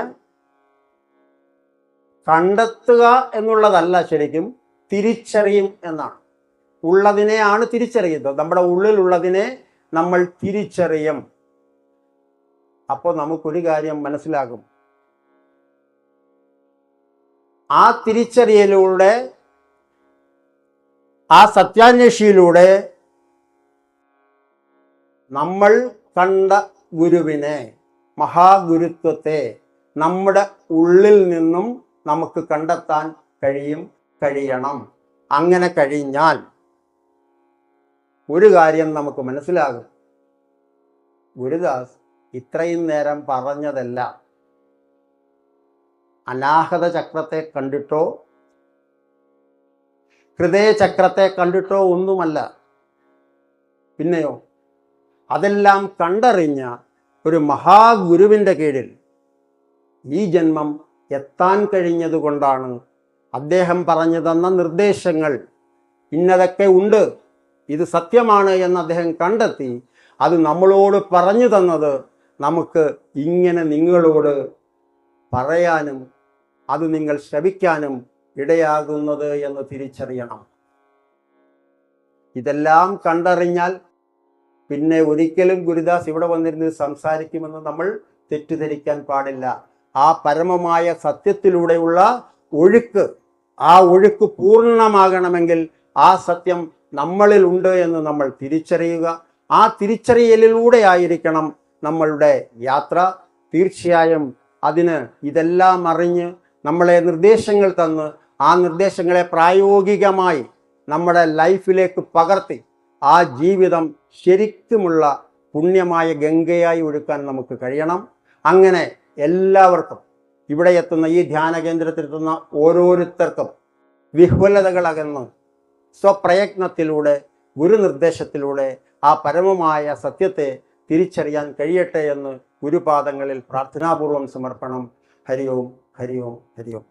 കണ്ടെത്തുക എന്നുള്ളതല്ല, ശരിക്കും തിരിച്ചറിയും എന്നാണ്. ഉള്ളതിനെയാണ് തിരിച്ചറിയുന്നത്. നമ്മുടെ ഉള്ളിലുള്ളതിനെ നമ്മൾ തിരിച്ചറിയും. അപ്പോൾ നമുക്കൊരു കാര്യം മനസ്സിലാകും. ആ തിരിച്ചറിയലിലൂടെ, ആ സത്യാന്വേഷിയിലൂടെ നമ്മൾ കണ്ട ഗുരുവിനെ, മഹാഗുരുത്വത്തെ നമ്മുടെ ഉള്ളിൽ നിന്നും നമുക്ക് കണ്ടെത്താൻ കഴിയണം. അങ്ങനെ കഴിഞ്ഞാൽ ഒരു കാര്യം നമുക്ക് മനസ്സിലാകും. ഗുരുദാസ് ഇത്രയും നേരം പറഞ്ഞതെല്ലാം അനാഹത ചക്രത്തെ കണ്ടിട്ടോ ഹൃദയചക്രത്തെ കണ്ടിട്ടോ ഒന്നുമല്ല. പിന്നെയോ അതെല്ലാം കണ്ടറിഞ്ഞ ഒരു മഹാഗുരുവിൻ്റെ കീഴിൽ ഈ ജന്മം എത്താൻ കഴിഞ്ഞതുകൊണ്ടാണ് അദ്ദേഹം പറഞ്ഞു തന്ന നിർദ്ദേശങ്ങൾ ഇന്നതൊക്കെ ഉണ്ട്, ഇത് സത്യമാണ് എന്ന് അദ്ദേഹം കണ്ടെത്തി അത് നമ്മളോട് പറഞ്ഞു തന്നത് നമുക്ക് ഇങ്ങനെ നിങ്ങളോട് പറയാനും അത് നിങ്ങൾ ശ്രവിക്കാനും ഇടയാകുന്നത് എന്ന് തിരിച്ചറിയണം. ഇതെല്ലാം കണ്ടറിഞ്ഞാൽ പിന്നെ ഒരിക്കലും ഗുരുദാസ് ഇവിടെ വന്നിരുന്ന് സംസാരിക്കുമെന്ന് നമ്മൾ തെറ്റിദ്ധരിക്കാൻ പാടില്ല. ആ പരമമായ സത്യത്തിലൂടെയുള്ള ഒഴുക്ക്, ആ ഒഴുക്ക് പൂർണ്ണമാകണമെങ്കിൽ ആ സത്യം നമ്മളിൽ ഉണ്ട് എന്ന് നമ്മൾ തിരിച്ചറിയുക. ആ തിരിച്ചറിയലിലൂടെ ആയിരിക്കണം നമ്മളുടെ യാത്ര. തീർച്ചയായും അതിന് ഇതെല്ലാം അറിഞ്ഞ് നമ്മളെ നിർദ്ദേശങ്ങൾ തന്ന് ആ നിർദ്ദേശങ്ങളെ പ്രായോഗികമായി നമ്മുടെ ലൈഫിലേക്ക് പകർത്തി ആ ജീവിതം ശരിക്കുമുള്ള പുണ്യമായ ഗംഗയായി ഒഴുക്കാൻ നമുക്ക് കഴിയണം. അങ്ങനെ എല്ലാവർക്കും ഇവിടെ എത്തുന്ന, ഈ ധ്യാന കേന്ദ്രത്തിലെത്തുന്ന ഓരോരുത്തർക്കും വിഹ്വലതകളകന്ന് സ്വപ്രയത്നത്തിലൂടെ, ഗുരുനിർദ്ദേശത്തിലൂടെ ആ പരമമായ സത്യത്തെ തിരിച്ചറിയാൻ കഴിയട്ടെ എന്ന് ഗുരുപാദങ്ങളിൽ പ്രാർത്ഥനാപൂർവം സമർപ്പണം. ഹരി ഓം, ഹരി ഓം, ഹരി ഓം.